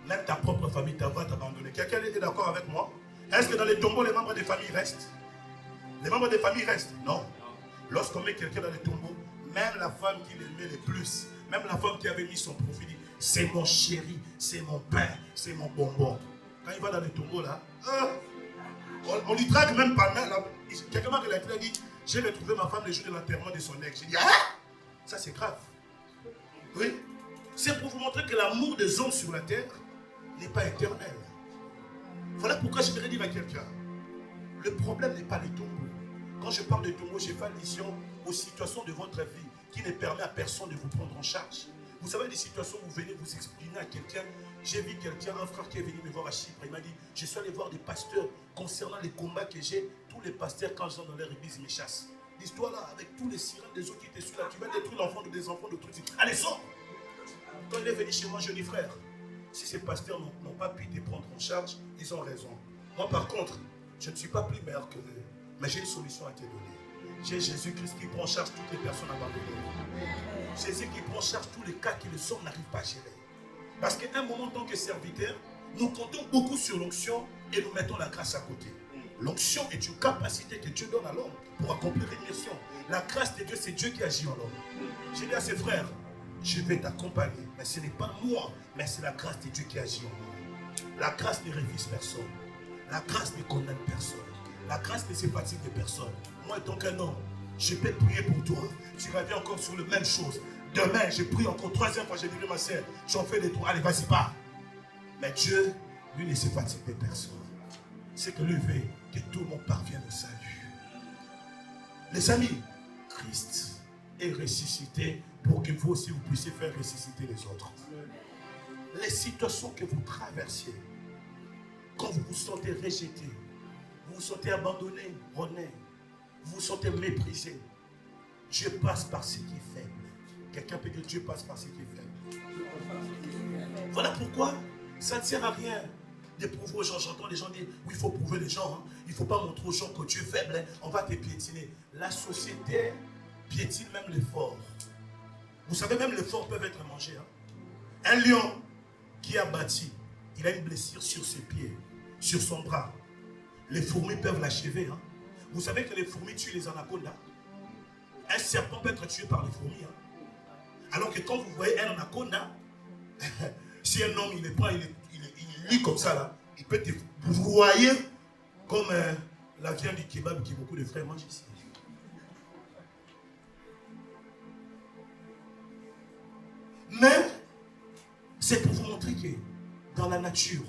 même ta propre famille va t'abandonner. Quelqu'un est d'accord avec moi? Est-ce que dans les tombeaux, les membres des familles restent? Les membres des familles restent? Non. Lorsqu'on met quelqu'un dans les tombeaux, même la femme qui l'aimait le plus, même la femme qui avait mis son profil, dit, c'est mon chéri, c'est mon pain, c'est mon bonbon. Quand il va dans les tombeaux là, on lui drague même pas mal. Quelqu'un m'a dit, j'ai retrouvé ma femme le jour de l'enterrement de son ex. J'ai dit, ah, ça c'est grave. Oui. C'est pour vous montrer que l'amour des hommes sur la terre n'est pas éternel. Voilà pourquoi je voudrais dire à quelqu'un, le problème n'est pas les tombeaux. Quand je parle de tombeaux, je fais allusion aux situations de votre vie qui ne permet à personne de vous prendre en charge. Vous savez, des situations où vous venez vous exprimer à quelqu'un. J'ai vu quelqu'un, un frère qui est venu me voir à Chypre. Il m'a dit, je suis allé voir des pasteurs concernant les combats que j'ai. Tous les pasteurs, quand je suis dans leur église, ils me chassent. L'histoire là, avec tous les sirènes des autres qui étaient sur là, tu vas détruire l'enfant de des enfants de trucs. Allez, sors! Quand il est venu chez moi, je dis, frère, si ces pasteurs n'ont pas pu te prendre en charge, ils ont raison. Moi, par contre, je ne suis pas plus meilleur que eux, mais j'ai une solution à te donner. J'ai Jésus-Christ qui prend en charge toutes les personnes abandonnées. Jésus qui prend en charge tous les cas que les hommes n'arrivent pas à gérer. Parce qu'à un moment, en tant que serviteur, nous comptons beaucoup sur l'onction et nous mettons la grâce à côté. L'onction est une capacité que Dieu donne à l'homme pour accomplir une mission. La grâce de Dieu, c'est Dieu qui agit en l'homme. J'ai dit à ses frères, je vais t'accompagner, mais ce n'est pas moi, mais c'est la grâce de Dieu qui agit en moi. La grâce ne révise personne. La grâce ne condamne personne. La grâce ne se fatigue de personne. Moi, étant qu'un homme, je peux prier pour toi. Tu reviens encore sur la même chose. Demain, je prie encore 3e fois, j'ai dit ma sœur, j'en fais des tours. Allez, vas-y, pars. Mais Dieu, lui, ne se fatigue de personne. C'est que lui veut que tout le monde parvienne au salut. Les amis, Christ est ressuscité pour que vous aussi vous puissiez faire ressusciter les autres. Les situations que vous traversez, quand vous vous sentez rejeté, vous vous sentez abandonné, rené, vous vous sentez méprisé, Dieu passe par ce qui est faible. Quelqu'un peut dire Dieu passe par ce qui est faible. Voilà pourquoi ça ne sert à rien de prouver aux gens. J'entends les gens dire oui, il faut prouver les gens. Hein. Il ne faut pas montrer aux gens que Dieu est faible. Hein. On va te piétiner. La société piétine même les forts. Vous savez, même les forts peuvent être mangés. Hein. Un lion qui a bâti, il a une blessure sur ses pieds, sur son bras. Les fourmis peuvent l'achever. Hein. Vous savez que les fourmis tuent les anacondas. Un serpent peut être tué par les fourmis. Hein. Alors que quand vous voyez un anaconda, si un homme il est prend, il lit comme ça là, il peut te broyer comme la viande du kebab que beaucoup de frères mangent ici. Mais c'est pour vous montrer que dans la nature,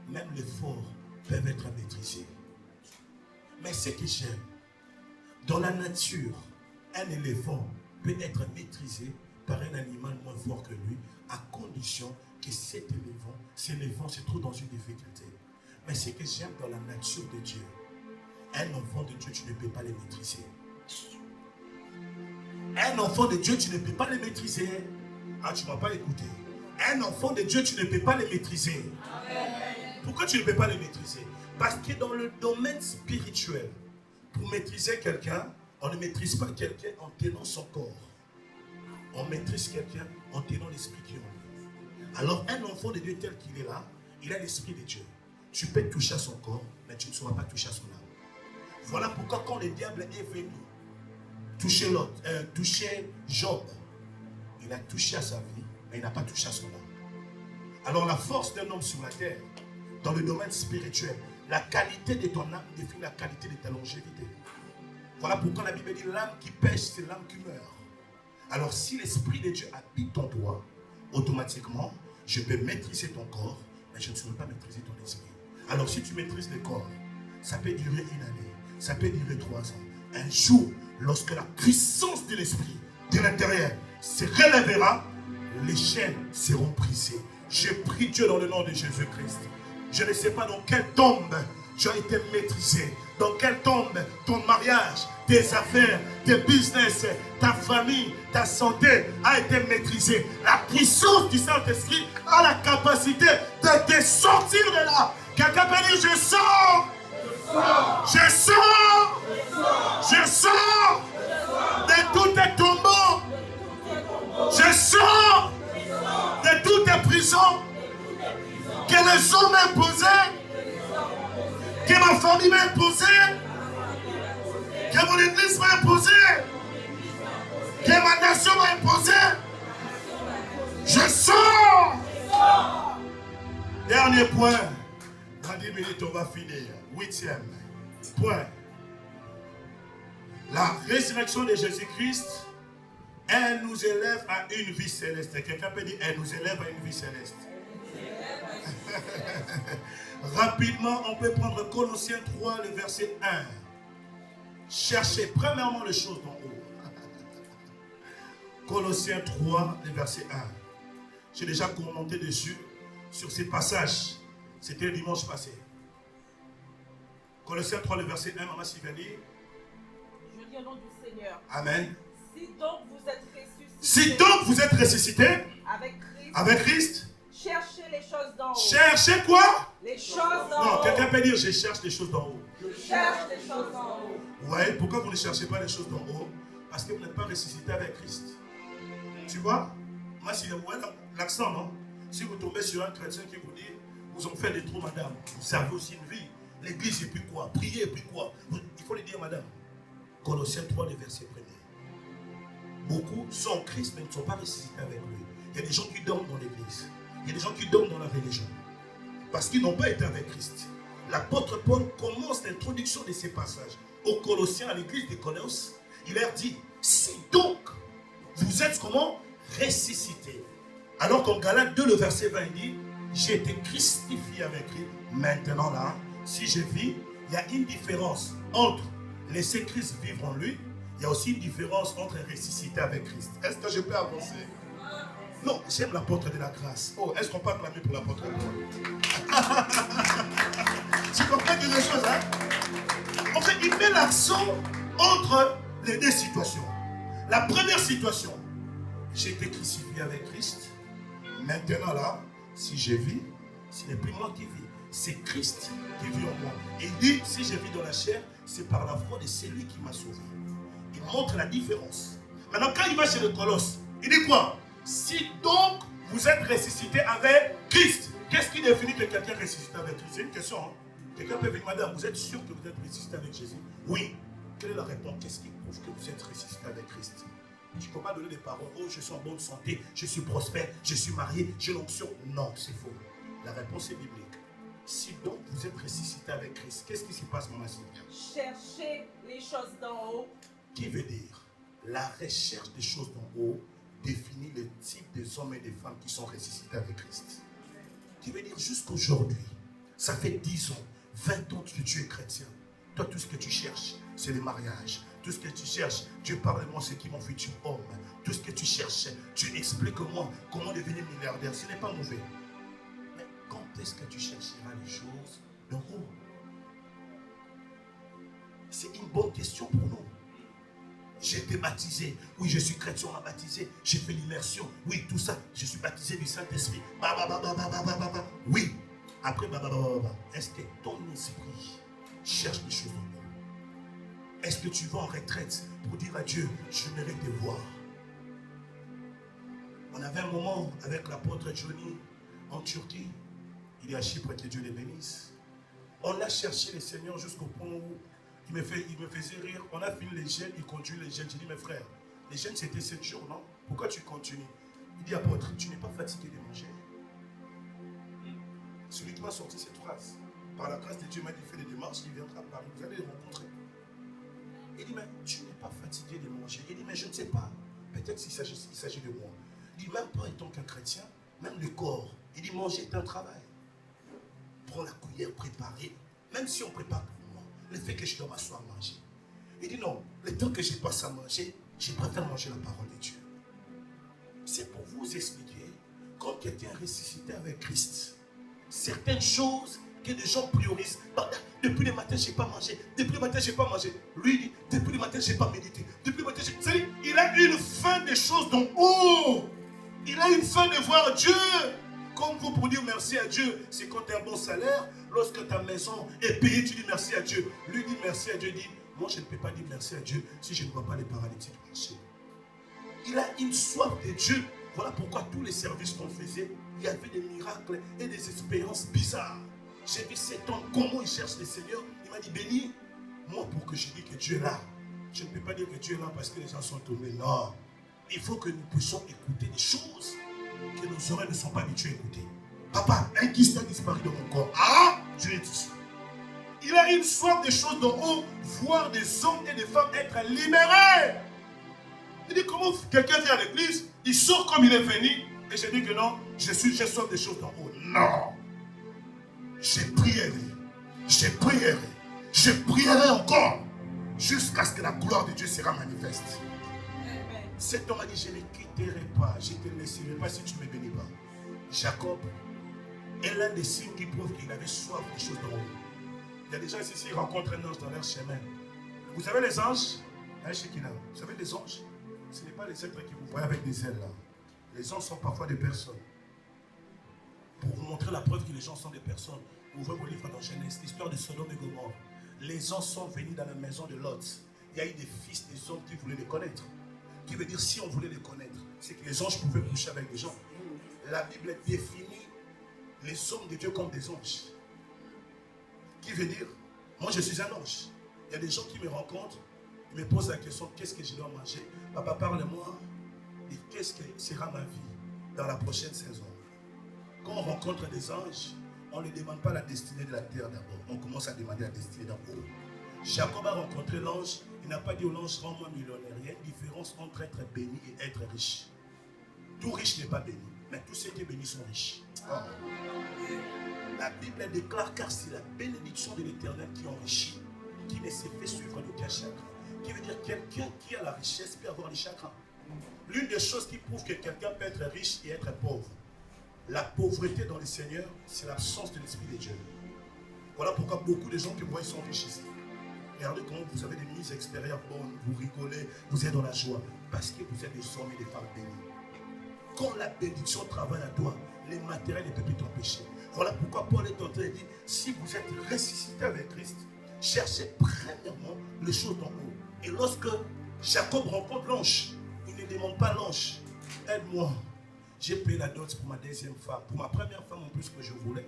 même les forts peuvent être maîtrisés. Mais ce que j'aime, dans la nature, un éléphant peut être maîtrisé par un animal moins fort que lui, à condition que cet éléphant se trouve dans une difficulté. Mais ce que j'aime dans la nature de Dieu, un enfant de Dieu, tu ne peux pas le maîtriser. Un enfant de Dieu, tu ne peux pas le maîtriser. Ah, tu ne m'as pas écouté. Un enfant de Dieu, tu ne peux pas le maîtriser. Pourquoi tu ne peux pas le maîtriser? Parce que dans le domaine spirituel, pour maîtriser quelqu'un, on ne maîtrise pas quelqu'un en tenant son corps. On maîtrise quelqu'un en tenant l'esprit qui est en lui. Alors un enfant de Dieu tel qu'il est là, il a l'esprit de Dieu. Tu peux toucher à son corps, mais tu ne sauras pas toucher à son âme. Voilà pourquoi quand le diable est venu toucher l'autre, toucher Job, il a touché à sa vie, mais il n'a pas touché à son âme. Alors la force d'un homme sur la terre, dans le domaine spirituel, la qualité de ton âme définit la qualité de ta longévité. Voilà pourquoi la Bible dit l'âme qui pêche, c'est l'âme qui meurt. Alors si l'Esprit de Dieu habite en toi, automatiquement, je peux maîtriser ton corps, mais je ne saurais pas maîtriser ton esprit. Alors si tu maîtrises le corps, ça peut durer 1 année, ça peut durer 3 ans. Un jour, lorsque la puissance de l'esprit de l'intérieur se relèvera, les chaînes seront brisées. Je prie Dieu dans le nom de Jésus-Christ. Je ne sais pas dans quelle tombe tu as été maîtrisé. Dans quelle tombe ton mariage, tes affaires, tes business, ta famille, ta santé a été maîtrisé. La puissance du Saint-Esprit a la capacité de te sortir de là. Quelqu'un peut dire je sors. Je sors. Je sors de tous tes tombeaux. Je sors prisons que les hommes m'imposaient, que ma famille m'a imposé, que mon église m'a imposé, que ma nation m'a imposé. Je sors. Dernier point. Dans 10 minutes, on va finir. 8e point. La résurrection de Jésus-Christ, elle nous élève à une vie céleste. Quelqu'un peut dire, elle nous élève à une vie céleste. Rapidement, on peut prendre Colossiens 3, le verset 1. Cherchez premièrement les choses d'en haut. Colossiens 3, le verset 1. J'ai déjà commenté dessus, sur ces passages. C'était le dimanche passé. Colossiens 3, le verset 1, Maman Sylvanie. Je dis au nom du Seigneur. Amen. Si donc vous êtes ressuscité avec Christ, cherchez les choses d'en haut. Cherchez quoi? Les choses d'en haut. Non, quelqu'un peut dire je cherche les choses d'en haut. Je cherche les choses d'en haut. Ouais, pourquoi vous ne cherchez pas les choses d'en haut? Parce que vous n'êtes pas ressuscité avec Christ. Tu vois? Moi, si vous voyez l'accent, non? Si vous tombez sur un chrétien qui vous dit, vous en faites des trous, madame, vous avez aussi une vie. L'église, et puis quoi? Prier, et puis quoi? Il faut le dire, madame. Colossiens 3, le verset 1er. Beaucoup sont en Christ, mais ne sont pas ressuscités avec lui. Il y a des gens qui dorment dans l'église. Il y a des gens qui dorment dans la religion. Parce qu'ils n'ont pas été avec Christ. L'apôtre Paul commence l'introduction de ces passages. Aux Colossiens, à l'église de Colosse, il leur dit, si donc vous êtes comment? Ressuscités. Alors qu'en Galates 2, le verset 20, il dit, j'ai été crucifié avec lui. Maintenant là, si je vis, il y a une différence entre laisser Christ vivre en lui. Il y a aussi une différence entre ressusciter avec Christ. Est-ce que je peux avancer? Non, j'aime l'apôtre de la grâce. Oh, est-ce qu'on peut acclamer pour l'apôtre de la grâce? Tu comprends quelque chose, hein? En fait, il met l'accent entre les deux situations. La première situation, j'ai été crucifié avec Christ. Maintenant là, si je vis, ce n'est plus moi qui vis. C'est Christ qui vit en moi. Et il dit, si je vis dans la chair, c'est par la foi de celui qui m'a sauvé. Il montre la différence. Maintenant, quand il va chez le Colosse, il dit quoi? Si donc vous êtes ressuscité avec Christ, qu'est-ce qui définit que quelqu'un est ressuscité avec Christ? C'est une question. Hein? Quelqu'un peut venir, madame, vous êtes sûr que vous êtes ressuscité avec Jésus? Oui. Quelle est la réponse? Qu'est-ce qui prouve que vous êtes ressuscité avec Christ? Je ne peux pas donner des paroles. Oh, je suis en bonne santé, je suis prospère, je suis marié, j'ai l'onction. Non, c'est faux. La réponse est biblique. Si donc vous êtes ressuscité avec Christ, qu'est-ce qui se passe, maman Sylvia? Cherchez les choses d'en haut. Qui veut dire la recherche des choses d'en haut définit le type des hommes et des femmes qui sont ressuscités avec Christ. Qui veut dire jusqu'aujourd'hui, ça fait 10 ans, 20 ans que tu es chrétien. Toi, tout ce que tu cherches, c'est le mariage. Tout ce que tu cherches, Dieu parle-moi, c'est qui mon futur homme. Tout ce que tu cherches, tu expliques-moi comment devenir milliardaire. Ce n'est pas mauvais. Mais quand est-ce que tu chercheras les choses d'en haut? C'est une bonne question pour nous. J'ai été baptisé. Oui, je suis chrétien, on m'a baptisé. J'ai fait l'immersion. Oui, tout ça. Je suis baptisé du Saint-Esprit. Oui. Après, est-ce que ton esprit cherche des choses en haut? Est-ce que tu vas en retraite pour dire à Dieu, je mérite de voir? On avait un moment avec l'apôtre Johnny en Turquie. Il est à Chypre, que Dieu les bénisse. On a cherché le Seigneur jusqu'au point où il me faisait rire. On a fini les jeûnes, il conduit les jeûnes. J'ai dit, mes frères, les jeûnes c'était 7 jours, non? Pourquoi tu continues? Il dit, apôtre, tu n'es pas fatigué de manger? Celui qui m'a sorti cette phrase, par la grâce de Dieu, m'a dit, fais des démarches, il viendra à Paris, vous allez le rencontrer. Il dit, mais tu n'es pas fatigué de manger? Il dit, mais je ne sais pas. Peut-être qu'il s'agit de moi. Il dit, même pas étant qu'un chrétien, même le corps. Il dit, manger est un travail. Prends la cuillère, préparer. Même si on prépare pour moi, le fait que je dois m'asseoir manger. Il dit, non, le temps que je passe à manger, je préfère manger la parole de Dieu. C'est pour vous expliquer, quand quelqu'un est ressuscité avec Christ, certaines choses que les gens priorisent. Depuis le matin, je n'ai pas mangé. Depuis le matin, je n'ai pas mangé. Lui, il dit, depuis le matin, je n'ai pas médité. Depuis le matin, c'est-à-dire, il a une faim des choses d'en haut. Il a une faim de voir Dieu. Comme vous pour dire merci à Dieu, c'est quand tu as un bon salaire. Lorsque ta maison est payée, tu dis merci à Dieu. Lui dit merci à Dieu. Il dit, moi, je ne peux pas dire merci à Dieu si je ne vois pas les paralytiques marcher. Il a une soif de Dieu. Voilà pourquoi tous les services qu'on faisait, il y avait des miracles et des expériences bizarres. J'ai vu cet homme, comment il cherche le Seigneur. Il m'a dit, béni, moi pour que je dise que Dieu est là, je ne peux pas dire que Dieu est là parce que les gens sont tombés. Non. Il faut que nous puissions écouter des choses que nos oreilles ne sont pas habituées à écouter. Papa, un kyste a disparu de mon corps. Ah, Dieu est ici. Il a une soif des choses d'en haut, voir des hommes et des femmes être libérés. Il dit, comment quelqu'un vient à l'église, il sort comme il est venu, et je dis que non, je soif des choses d'en haut. Non. Je prierai, je prierai encore, jusqu'à ce que la gloire de Dieu sera manifeste. Amen. Cet homme a dit, je ne quitterai pas, je ne te laisserai pas si tu ne me bénis pas. Jacob est l'un des signes qui prouvent qu'il avait soif des choses d'en haut. Il y a des gens ici qui rencontrent un ange dans leur chemin. Vous savez les anges, vous savez les anges, ce n'est pas les êtres qui vous voient avec des ailes là. Les anges sont parfois des personnes. Pour vous montrer la preuve que les gens sont des personnes, ouvrez vos livres dans Genèse, l'histoire de Sodome et Gomorrhe. Les anges sont venus dans la maison de Lot. Il y a eu des fils des hommes qui voulaient les connaître. Qui veut dire, si on voulait les connaître, c'est que les anges pouvaient coucher avec des gens. La Bible définit les hommes de Dieu comme des anges. Qui veut dire, moi je suis un ange. Il y a des gens qui me rencontrent, ils me posent la question, qu'est-ce que je dois manger? Papa, parle-moi et qu'est-ce que sera ma vie dans la prochaine saison. Quand on rencontre des anges, on ne demande pas la destinée de la terre d'abord. On commence à demander la destinée d'en haut. Jacob a rencontré l'ange. Il n'a pas dit au l'ange, rends-moi millionnaire. Il y a une différence entre être béni et être riche. Tout riche n'est pas béni, mais tous ceux qui sont bénis sont riches. La Bible déclare, car c'est la bénédiction de l'Éternel qui enrichit, qui ne s'est fait suivre d'aucun chagrin. Qui veut dire quelqu'un qui a la richesse peut avoir des chagrins. L'une des choses qui prouve que quelqu'un peut être riche et être pauvre, la pauvreté dans le Seigneur, c'est l'absence de l'Esprit de Dieu. Voilà pourquoi beaucoup de gens que vous voyez sont riches ici. Regardez comment vous avez des mises extérieures bonnes, vous rigolez, vous êtes dans la joie. Parce que vous êtes des hommes et des femmes bénis. Quand la bénédiction travaille à toi, les matériels ne peuvent plus t'empêcher. Voilà pourquoi Paul est en train de dire, si vous êtes ressuscité avec Christ, cherchez premièrement les choses d'en haut. Et lorsque Jacob rencontre l'ange, il ne demande pas à l'ange, aide-moi. J'ai payé la dot pour ma deuxième femme. Pour ma première femme, en plus que je voulais,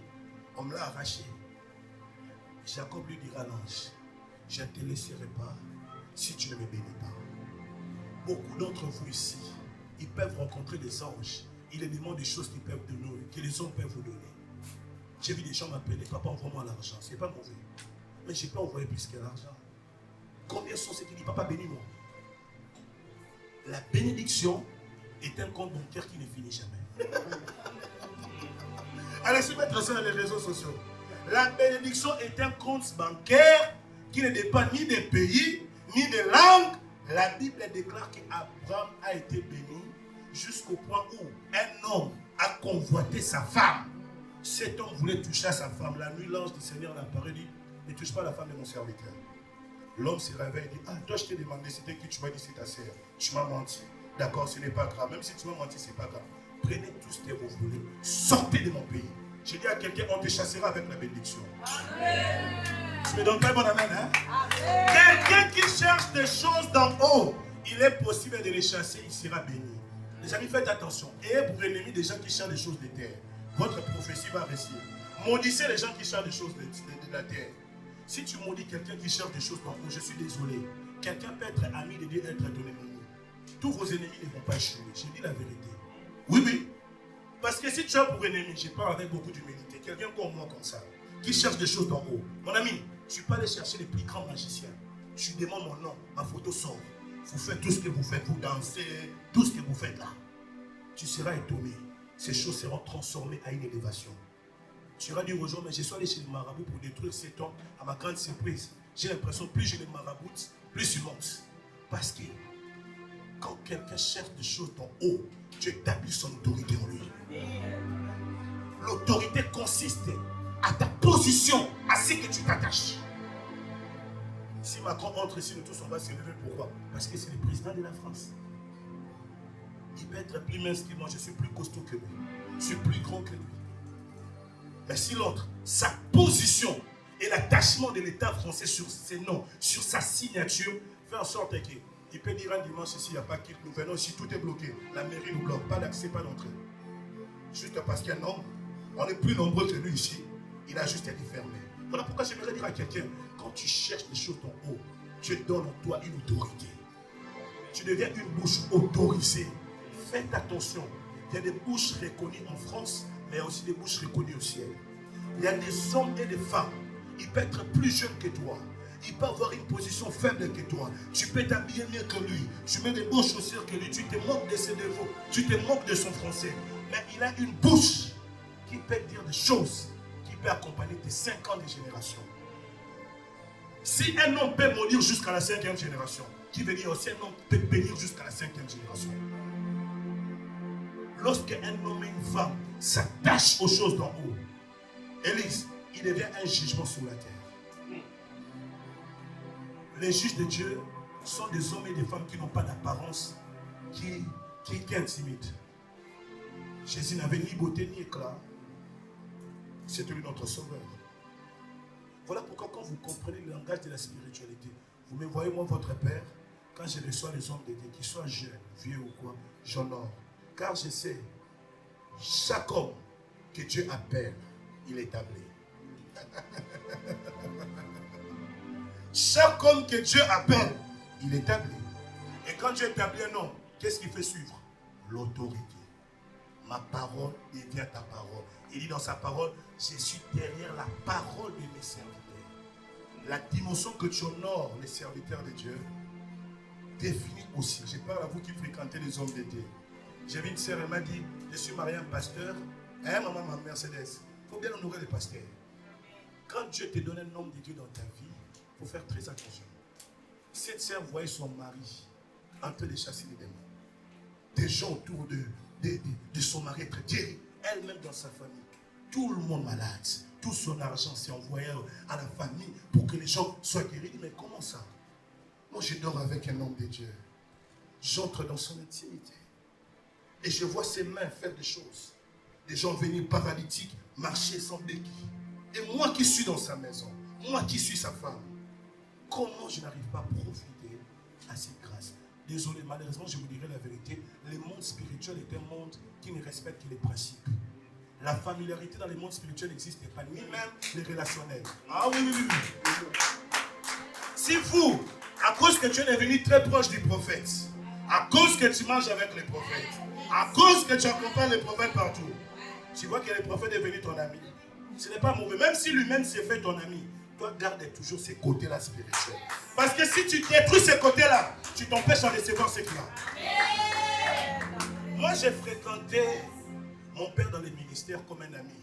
on me l'a arraché. Jacob lui dira à l'ange, je ne te laisserai pas si tu ne me bénis pas. Beaucoup d'entre vous ici, ils peuvent rencontrer des anges. Ils leur demandent des choses qu'ils peuvent donner, que les hommes peuvent vous donner. J'ai vu des gens m'appeler, papa, envoie-moi l'argent. Ce n'est pas mauvais. Mais je n'ai pas envoyé plus que l'argent. Combien sont ceux qui disent, papa, bénis-moi? La bénédiction est un compte bancaire qui ne finit jamais. Allez se mettre ça dans les réseaux sociaux. La bénédiction est un compte bancaire qui ne dépend ni des pays, ni des langues. La Bible déclare qu'Abraham a été béni jusqu'au point où un homme a convoité sa femme. Cet homme voulait toucher à sa femme. La nuit, l'ange du Seigneur l'apparaît et dit, ne touche pas la femme de mon serviteur. L'homme se réveille et dit, ah, toi je t'ai demandé, c'était qui? Tu m'as dit c'est ta sœur. Tu m'as menti. D'accord, ce n'est pas grave. Même si tu m'as menti, ce n'est pas grave. Prenez tout ce que vous voulez. Sortez de mon pays. J'ai dit à quelqu'un, on te chassera avec la bénédiction. Amen. Tu me donnes pas un bon amen, hein? Amen. Quelqu'un qui cherche des choses d'en haut, il est possible de les chasser, il sera béni. Les amis, faites attention. Ayez pour ennemi des gens qui cherchent des choses de terre. Votre prophétie va réussir. Maudissez les gens qui cherchent des choses de la terre. Si tu maudis quelqu'un qui cherche des choses d'en haut, je suis désolé. Quelqu'un peut être ami de Dieu, être ton ennemi. Tous vos ennemis ne vont pas échouer. J'ai dit la vérité. Oui, oui. Parce que si tu as pour ennemi, je parle avec beaucoup d'humilité, quelqu'un comme moi comme ça, qui cherche des choses d'en haut. Mon ami, tu peux aller chercher les plus grands magiciens. Tu demandes mon nom, ma photo sort. Vous faites tout ce que vous faites, vous dansez, tout ce que vous faites là. Tu seras étonné. Ces choses seront transformées à une élévation. Tu vas dire aux gens, mais je suis allé chez les marabouts pour détruire cet homme. À ma grande surprise, j'ai l'impression que plus je les maraboute, plus ils montent. Parce que quand quelqu'un cherche des choses d'en haut, Dieu établit son autorité en lui. L'autorité consiste à ta position, à ce que tu t'attaches. Si Macron entre ici, nous tous on va se lever. Pourquoi? Parce que c'est le président de la France. Il peut être plus mince que moi, je suis plus costaud que lui. Je suis plus grand que lui. Mais si l'autre, sa position et l'attachement de l'État français sur ses noms, sur sa signature, fait en sorte que Il peut dire un dimanche ici, il n'y a pas de kit, nous venons ici, tout est bloqué. La mairie nous bloque, pas d'accès, pas d'entrée. Juste parce qu'il y a un homme, on est plus nombreux que lui ici, il a juste été fermé. Voilà pourquoi j'aimerais dire à quelqu'un, quand tu cherches les choses d'en haut, Dieu donne en toi une autorité. Tu deviens une bouche autorisée. Faites attention, il y a des bouches reconnues en France, mais il y a aussi des bouches reconnues au ciel. Il y a des hommes et des femmes, il peut être plus jeune que toi. Il peut avoir une position faible que toi. Tu peux t'habiller mieux que lui. Tu mets des beaux chaussures que lui. Tu te moques de ses défauts. Tu te moques de son français. Mais il a une bouche qui peut dire des choses qui peut accompagner tes 5 ans de génération. Si un homme peut mourir jusqu'à la 5e génération, qui veut dire aussi un homme peut bénir jusqu'à la 5e génération. Lorsque un homme et une femme s'attachent aux choses d'en haut, Élise, il devient un jugement sur la terre. Les juges de Dieu sont des hommes et des femmes qui n'ont pas d'apparence, qui intimident. Jésus n'avait ni beauté ni éclat. C'était lui notre sauveur. Voilà pourquoi quand vous comprenez le langage de la spiritualité, vous me voyez moi votre Père, quand je reçois les hommes de Dieu, qu'ils soient jeunes, vieux ou quoi, j'honore. Car je sais, chaque homme que Dieu appelle, il est établi. Chaque homme que Dieu appelle, il est établi. Et quand Dieu établit un homme, qu'est-ce qu'il fait suivre? L'autorité. Ma parole devient ta parole. Il dit dans sa parole, je suis derrière la parole de mes serviteurs. La dimension que tu honores les serviteurs de Dieu définit aussi. Je parle à vous qui fréquentez les hommes de Dieu. J'ai vu une sœur, elle m'a dit, je suis marié à un pasteur, à un maman, ma Mercedes. Il faut bien honorer les pasteurs. Quand Dieu te donne un homme de Dieu dans ta vie, il faut faire très attention. Cette sœur voyait son mari en train de chasser les démons. Des gens autour de son mari être guéris. Elle-même dans sa famille. Tout le monde malade. Tout son argent s'est envoyé à la famille pour que les gens soient guéris. Mais comment ça? Moi, je dors avec un homme de Dieu. J'entre dans son intimité. Et je vois ses mains faire des choses. Des gens venir paralytiques, marcher sans béquille. Et moi qui suis dans sa maison, moi qui suis sa femme, comment je n'arrive pas à profiter à cette grâce? Désolé, malheureusement, je vous dirai la vérité. Le monde spirituel est un monde qui ne respecte que les principes. La familiarité dans le monde spirituel n'existe pas, ni même les relationnels. Ah oui, oui, oui. Si vous, à cause que tu es devenu très proche du prophète, à cause que tu manges avec les prophètes, à cause que tu accompagnes les prophètes partout, tu vois que le prophète est devenu ton ami. Ce n'est pas mauvais. Même si lui-même s'est fait ton ami, toi garde toujours ces côtés-là spirituels. Parce que si tu détruis ces côtés-là, tu t'empêches à recevoir ce qu'il a. Moi, j'ai fréquenté mon père dans les ministères comme un ami.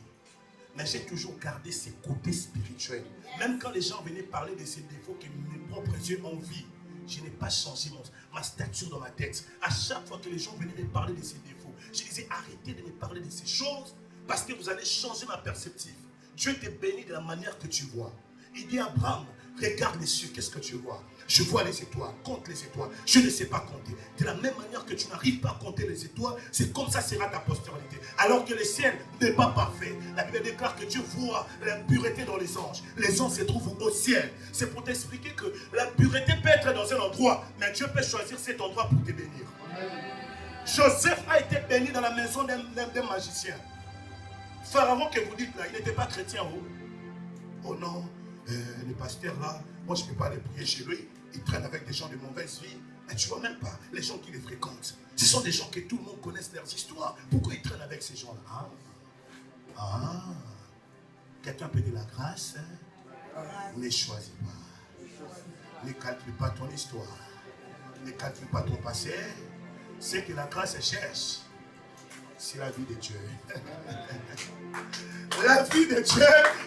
Mais j'ai toujours gardé ses côtés spirituels. Même quand les gens venaient parler de ces défauts que mes propres yeux ont vus, je n'ai pas changé ma stature dans ma tête. À chaque fois que les gens venaient me parler de ces défauts, je disais arrêtez de me parler de ces choses parce que vous allez changer ma perspective. Dieu te bénit de la manière que tu vois. Il dit à Abraham, regarde les cieux, qu'est-ce que tu vois? Je vois les étoiles, compte les étoiles. Je ne sais pas compter. De la même manière que tu n'arrives pas à compter les étoiles, c'est comme ça sera ta postérité. Alors que le ciel n'est pas parfait. La Bible déclare que Dieu voit la pureté dans les anges. Les anges se trouvent au ciel. C'est pour t'expliquer que la pureté peut être dans un endroit, mais Dieu peut choisir cet endroit pour te bénir. Joseph a été béni dans la maison d'un magicien. Pharaon que vous dites là, il n'était pas chrétien. Oh non, le pasteur là, moi je ne peux pas aller prier chez lui. Il traîne avec des gens de mauvaise vie. Mais tu ne vois même pas les gens qui les fréquentent. Ce sont des gens que tout le monde connaisse leurs histoires. Pourquoi ils traînent avec ces gens-là? Quelqu'un peut dire la grâce, ne choisis pas. Ne calcule pas ton histoire. Ne calcule pas ton passé. C'est que la grâce cherche. C'est la vie de Dieu. La vie de Dieu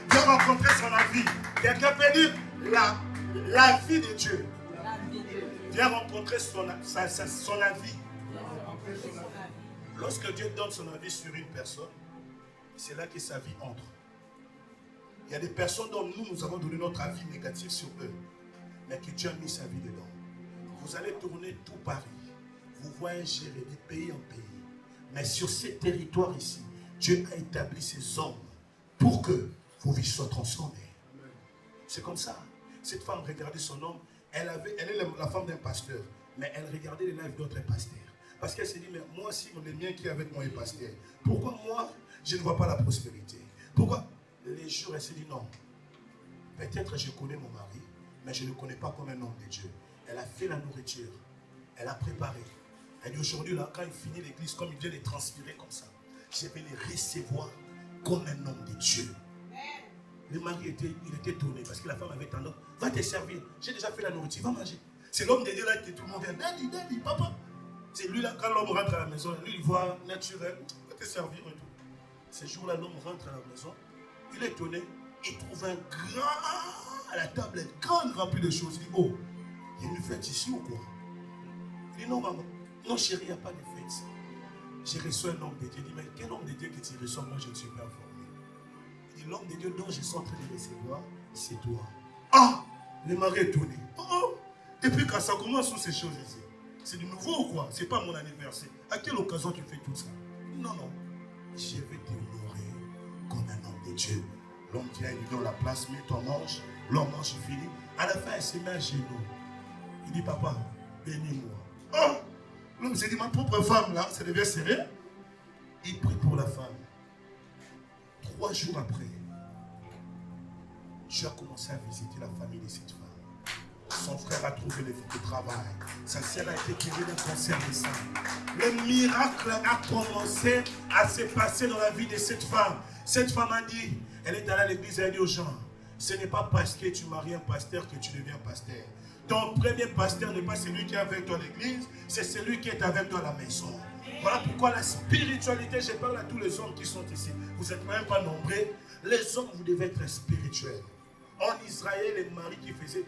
doit rencontrer son avis. Quelqu'un peut dire la vie de Dieu vient rencontrer son avis. Lorsque Dieu donne son avis sur une personne, c'est là que sa vie entre. Il y a des personnes dont nous avons donné notre avis négatif sur eux, mais que Dieu a mis sa vie dedans. Vous allez tourner tout Paris. Vous voyez gérer de pays en pays. Mais sur ces territoires ici, Dieu a établi ces hommes pour que vos vies soient transformées. C'est comme ça. Cette femme, regardez son homme, elle est la femme d'un pasteur. Mais elle regardait les lives d'autres pasteurs. Parce qu'elle s'est dit, mais moi aussi, le mien qui est avec moi est pasteur. Pourquoi moi, je ne vois pas la prospérité? Pourquoi? Les jours, elle s'est dit, non. Peut-être je connais mon mari, mais je ne le connais pas comme un homme de Dieu. Elle a fait la nourriture. Elle a préparé. Elle dit aujourd'hui, là, quand il finit l'église, comme il vient de transpirer comme ça, je vais les recevoir comme un homme de Dieu. Le mari était étonné parce que la femme avait tendance, va te servir, j'ai déjà fait la nourriture, va manger. C'est l'homme de Dieu là que tout le monde vient, daddy, papa. C'est lui là, quand l'homme rentre à la maison, lui il voit naturel, va te servir et tout. Ce jour-là, l'homme rentre à la maison, il est étonné, il trouve un grand, à la table, une grande remplie de choses. Il dit, oh, il y a une fête ici ou quoi? Il dit, non maman, non chérie, il n'y a pas de fête. J'ai reçu un homme de Dieu. Il dit, mais quel homme de Dieu que tu reçois? Moi, je ne suis pas informé. Il dit, l'homme de Dieu dont je suis en train de recevoir, c'est toi. Ah, le mari est étonné. Oh, et puis quand ça commence, toutes ces choses ici, c'est du nouveau ou quoi? C'est pas mon anniversaire. À quelle occasion tu fais tout ça? Non, non. Je vais t'honorer comme un homme de Dieu. L'homme vient, il lui donne la place, mets ton mange. L'homme mange, il finit. À la fin, il se met à genoux. Il dit, papa, bénis-moi. Oh, l'homme s'est dit, ma propre femme là, ça devient serré. Il prie pour la femme. 3 jours après, Dieu a commencé à visiter la famille de cette femme. Son frère a trouvé le travail. Sa sœur a été guérie d'un cancer du sein. Le miracle a commencé à se passer dans la vie de cette femme. Cette femme a dit, elle est allée à l'église et elle a dit aux gens, ce n'est pas parce que tu maries un pasteur que tu deviens pasteur. Ton premier pasteur n'est pas celui qui est avec toi à l'église, c'est celui qui est avec toi à la maison. Voilà pourquoi la spiritualité, je parle à tous les hommes qui sont ici. Vous n'êtes même pas nombreux. Les hommes, vous devez être spirituels. En Israël, les maris qui faisaient,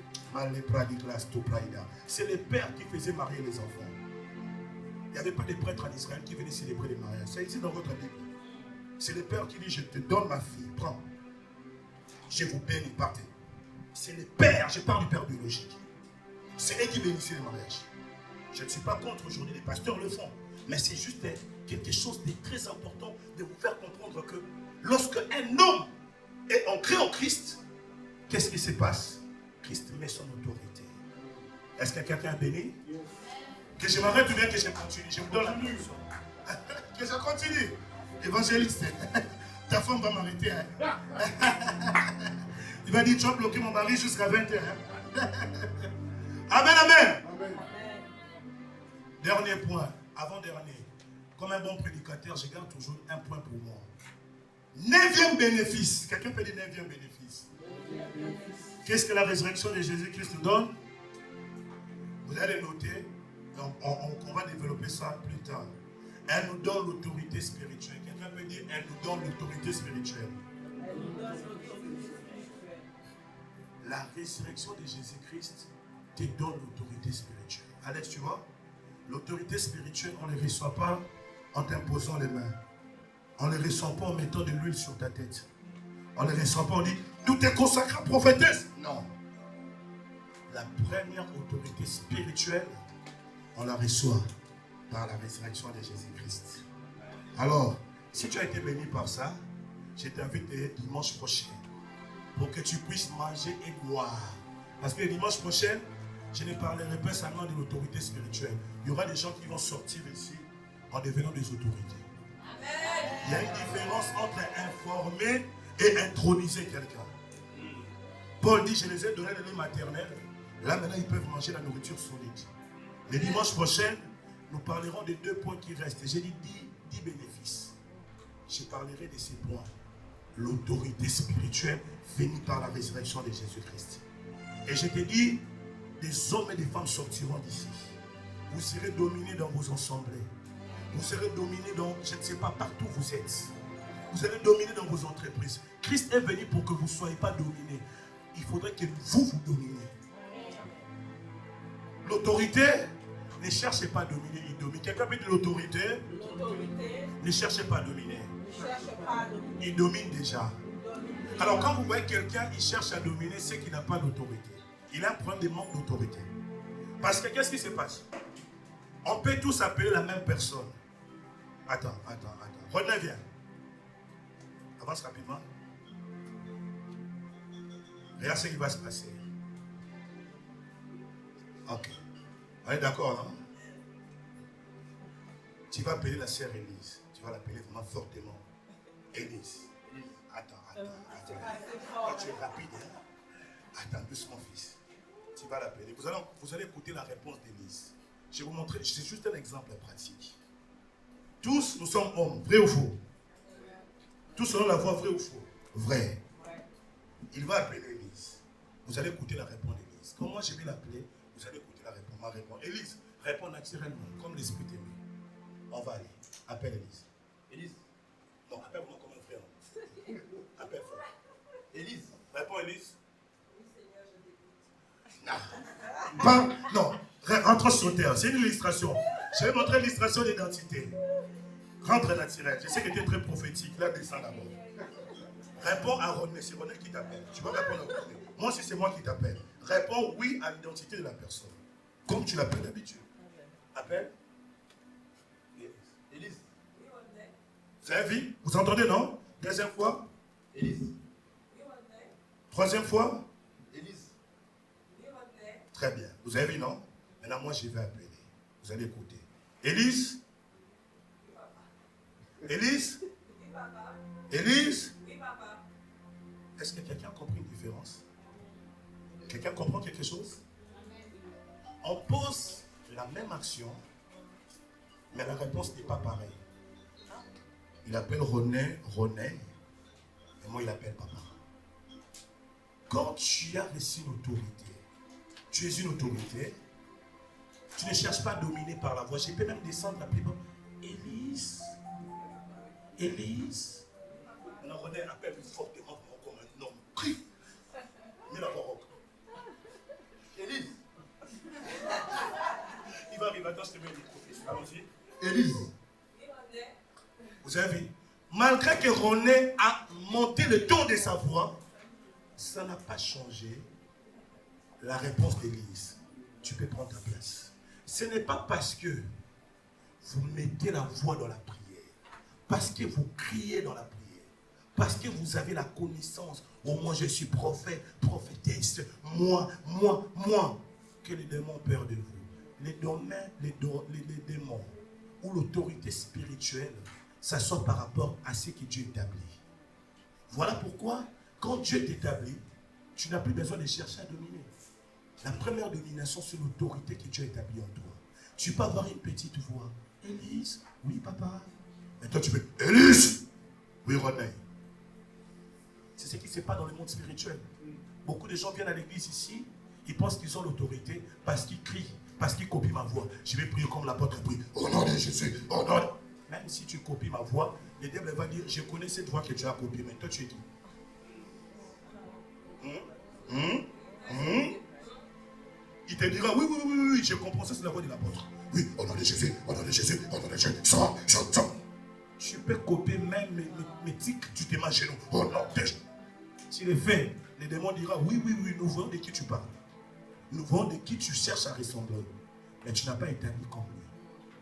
c'est les pères qui faisaient marier les enfants. Il n'y avait pas de prêtres en Israël qui venaient célébrer les mariages. C'est ici dans votre Bible. C'est le père qui dit, je te donne ma fille, prends. Je vous bénis, partez. C'est le père, je parle du père biologique. C'est eux qui bénissaient les mariages. Je ne suis pas contre aujourd'hui, les pasteurs le font. Mais c'est juste quelque chose de très important de vous faire comprendre que lorsque un homme est ancré en Christ, qu'est-ce qui se passe? Christ met son autorité. Est-ce que quelqu'un est béni? Que je m'arrête ou bien que je continue? Je vous donne la mise. Que je continue. Évangéliste, ta femme va m'arrêter. Hein? Il va dire, tu vas bloquer mon mari jusqu'à 20h. Hein? Amen, amen. Amen. Dernier point, avant-dernier. Comme un bon prédicateur, je garde toujours un point pour moi. 9e bénéfice. Quelqu'un peut dire 9e bénéfice. Qu'est-ce que la résurrection de Jésus-Christ nous donne? Vous allez noter. Donc, on va développer ça plus tard. Elle nous donne l'autorité spirituelle. Quelqu'un peut dire, elle nous donne l'autorité spirituelle. Elle nous donne l'autorité spirituelle. La résurrection de Jésus-Christ te donne l'autorité spirituelle. Alex, tu vois? L'autorité spirituelle, on ne les reçoit pas en t'imposant les mains. On ne les reçoit pas en mettant de l'huile sur ta tête. On ne les reçoit pas, on dit, tout est consacré à prophétesse. Non. La première autorité spirituelle, on la reçoit par la résurrection de Jésus-Christ. Alors, si tu as été béni par ça, je t'invite dimanche prochain pour que tu puisses manger et boire. Parce que le dimanche prochain, je ne parlerai pas seulement de l'autorité spirituelle. Il y aura des gens qui vont sortir ici en devenant des autorités. Amen. Il y a une différence entre informer et introniser quelqu'un. Paul dit, je les ai donné le lait maternel. Là, maintenant, ils peuvent manger la nourriture solide. Le dimanche prochain, nous parlerons des 2 points qui restent. J'ai dit 10 bénéfices. Je parlerai de ces points. L'autorité spirituelle venue par la résurrection de Jésus-Christ. Et je te dis, des hommes et des femmes sortiront d'ici. Vous serez dominés dans vos assemblées. Vous serez dominés dans, je ne sais pas, partout où vous êtes. Vous serez dominés dans vos entreprises. Christ est venu pour que vous ne soyez pas dominés. Il faudrait que vous dominiez. L'autorité, ne cherchez pas à dominer, il domine. Quelqu'un peut dire l'autorité? L'autorité. Ne cherchez pas à dominer. Il domine déjà. Alors quand vous voyez quelqu'un, il cherche à dominer, c'est qu'il n'a pas d'autorité. Il a un problème de manque d'autorité. Parce que qu'est-ce qui se passe? On peut tous appeler la même personne. Attends. René, viens. Avance rapidement. Regarde ce qui va se passer. Ok. On est d'accord, non? Tu vas appeler la sœur Élise. Tu vas l'appeler vraiment fortement. Élise. Attends. Oh, tu es rapide, hein? Attends, doucement, fils. Tu vas l'appeler. Vous allez écouter la réponse d'Élise. Je vais vous montrer, c'est juste un exemple pratique. Tous, nous sommes hommes, vrai ou faux? Tous selon la voix, vrai ou faux? Vrai. Il va appeler Élise. Vous allez écouter la réponse d'Élise. Quand moi je vais l'appeler, vous allez écouter la réponse. Ma réponse. Élise, réponds naturellement, comme l'Esprit t'aime. On va aller. Appelle Élise. Élise. Non, appelle-moi comme un frère. Appelle fort. Élise. Réponds Élise. Oui, Seigneur, je t'écoute. Non. Rentre sur terre. C'est une illustration. Je vais montrer l'illustration d'identité. Rentre naturel. Je sais que tu es très prophétique. Là, descends d'abord. Réponds à René. C'est René qui t'appelle. Tu vas répondre à René. Moi aussi, c'est moi qui t'appelle. Réponds oui à l'identité de la personne. Comme tu l'appelles d'habitude. Appelle. Élise. Vous avez vu? Vous entendez, non? Deuxième fois. Élise. Troisième fois. Élise. Très bien. Vous avez vu, non? Maintenant, moi, je vais appeler. Vous allez écouter. Élise. Élise. Élise. Est-ce que quelqu'un a compris une différence? Quelqu'un comprend quelque chose? On pose la même action, mais la réponse n'est pas pareille. Il appelle René, et moi il appelle papa. Quand tu as reçu l'autorité, tu es une autorité, tu ne cherches pas à dominer par la voix. Je peux même descendre la plus bas. Élise. Élise. Maintenant René appelle fortement comme un homme. Crie. Mets la voix rock. Élise. Il va arriver, attends, je te mets le micro. Allons-y. Élise. Vous avez vu? Malgré que René a monté le ton de sa voix, ça n'a pas changé la réponse d'Élise. Tu peux prendre ta place. Ce n'est pas parce que vous mettez la voix dans la prière, parce que vous criez dans la prière, parce que vous avez la connaissance, oh moi je suis prophète, prophétesse, moi, que les démons ont peur de vous. Les démons ou l'autorité spirituelle, ça sort par rapport à ce que Dieu établit. Voilà pourquoi, quand Dieu t'établit, tu n'as plus besoin de chercher à dominer. La première domination, c'est l'autorité que Dieu a établie en toi. Tu peux avoir une petite voix. Élise, oui papa. Et toi tu fais, Élise, oui René. C'est ce qui se passe dans le monde spirituel. Beaucoup de gens viennent à l'église ici, ils pensent qu'ils ont l'autorité parce qu'ils crient, parce qu'ils copient ma voix. Je vais prier comme l'apôtre prie. Au nom de Jésus, au nom de... Même si tu copies ma voix, le diable va dire, je connais cette voix que tu as copiée, mais toi tu es qui? Il te dira, oui, je comprends ça, c'est la voix de l'apôtre. Oui, au nom de Jésus, au nom de Jésus, au nom de Jésus, sors. Tu peux copier même mes tics, tu te mets à genoux. Au nom de Jésus. Tu le fais, le démon dira, oui, nous voyons de qui tu parles. Nous voyons de qui tu cherches à ressembler. Mais tu n'as pas établi comme lui.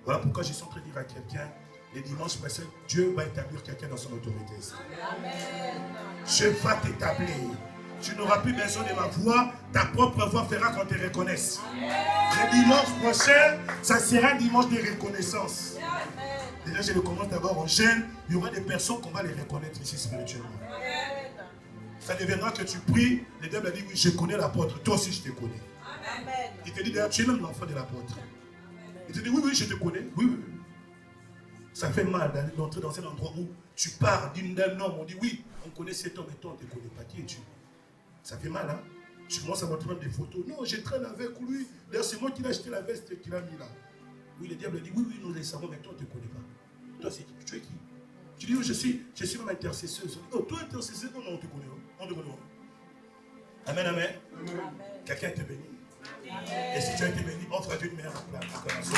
Voilà pourquoi je suis en train de dire à quelqu'un, les dimanches passés, Dieu va établir quelqu'un dans son autorité. Amen. Je vais t'établir. Tu n'auras plus besoin de ma voix, ta propre voix fera qu'on te reconnaisse. Amen. Le dimanche prochain, ça sera un dimanche de reconnaissance. Amen. Déjà, je le commence d'abord en jeûne. Il y aura des personnes qu'on va les reconnaître ici spirituellement. Amen. Ça deviendra que tu pries, le diable a dit, oui, je connais l'apôtre, toi aussi je te connais. Amen. Il te dit, d'ailleurs, tu es même l'enfant de l'apôtre. Il te dit, oui, je te connais, oui. Ça fait mal d'entrer dans un endroit où tu pars d'un homme, on dit, oui, on connaît cet homme, et toi, on ne te connaît pas, qui es-tu? Ça fait mal, hein? Tu commences à montrer même des photos. Non, je traîne avec lui. D'ailleurs, c'est moi qui l'ai acheté la veste qu'il a mis là. Oui, le diable dit, oui, nous les savons, mais toi, on ne te connaît pas. Toi, c'est qui? Tu es qui? Tu dis, oui, je suis même intercesseuse. Oh, toi, intercesseuse? Non, on te connaît. On te connaît. Amen. Quelqu'un te bénit. Amen. Et si tu as été béni, offre à Dieu une meilleure acclamation.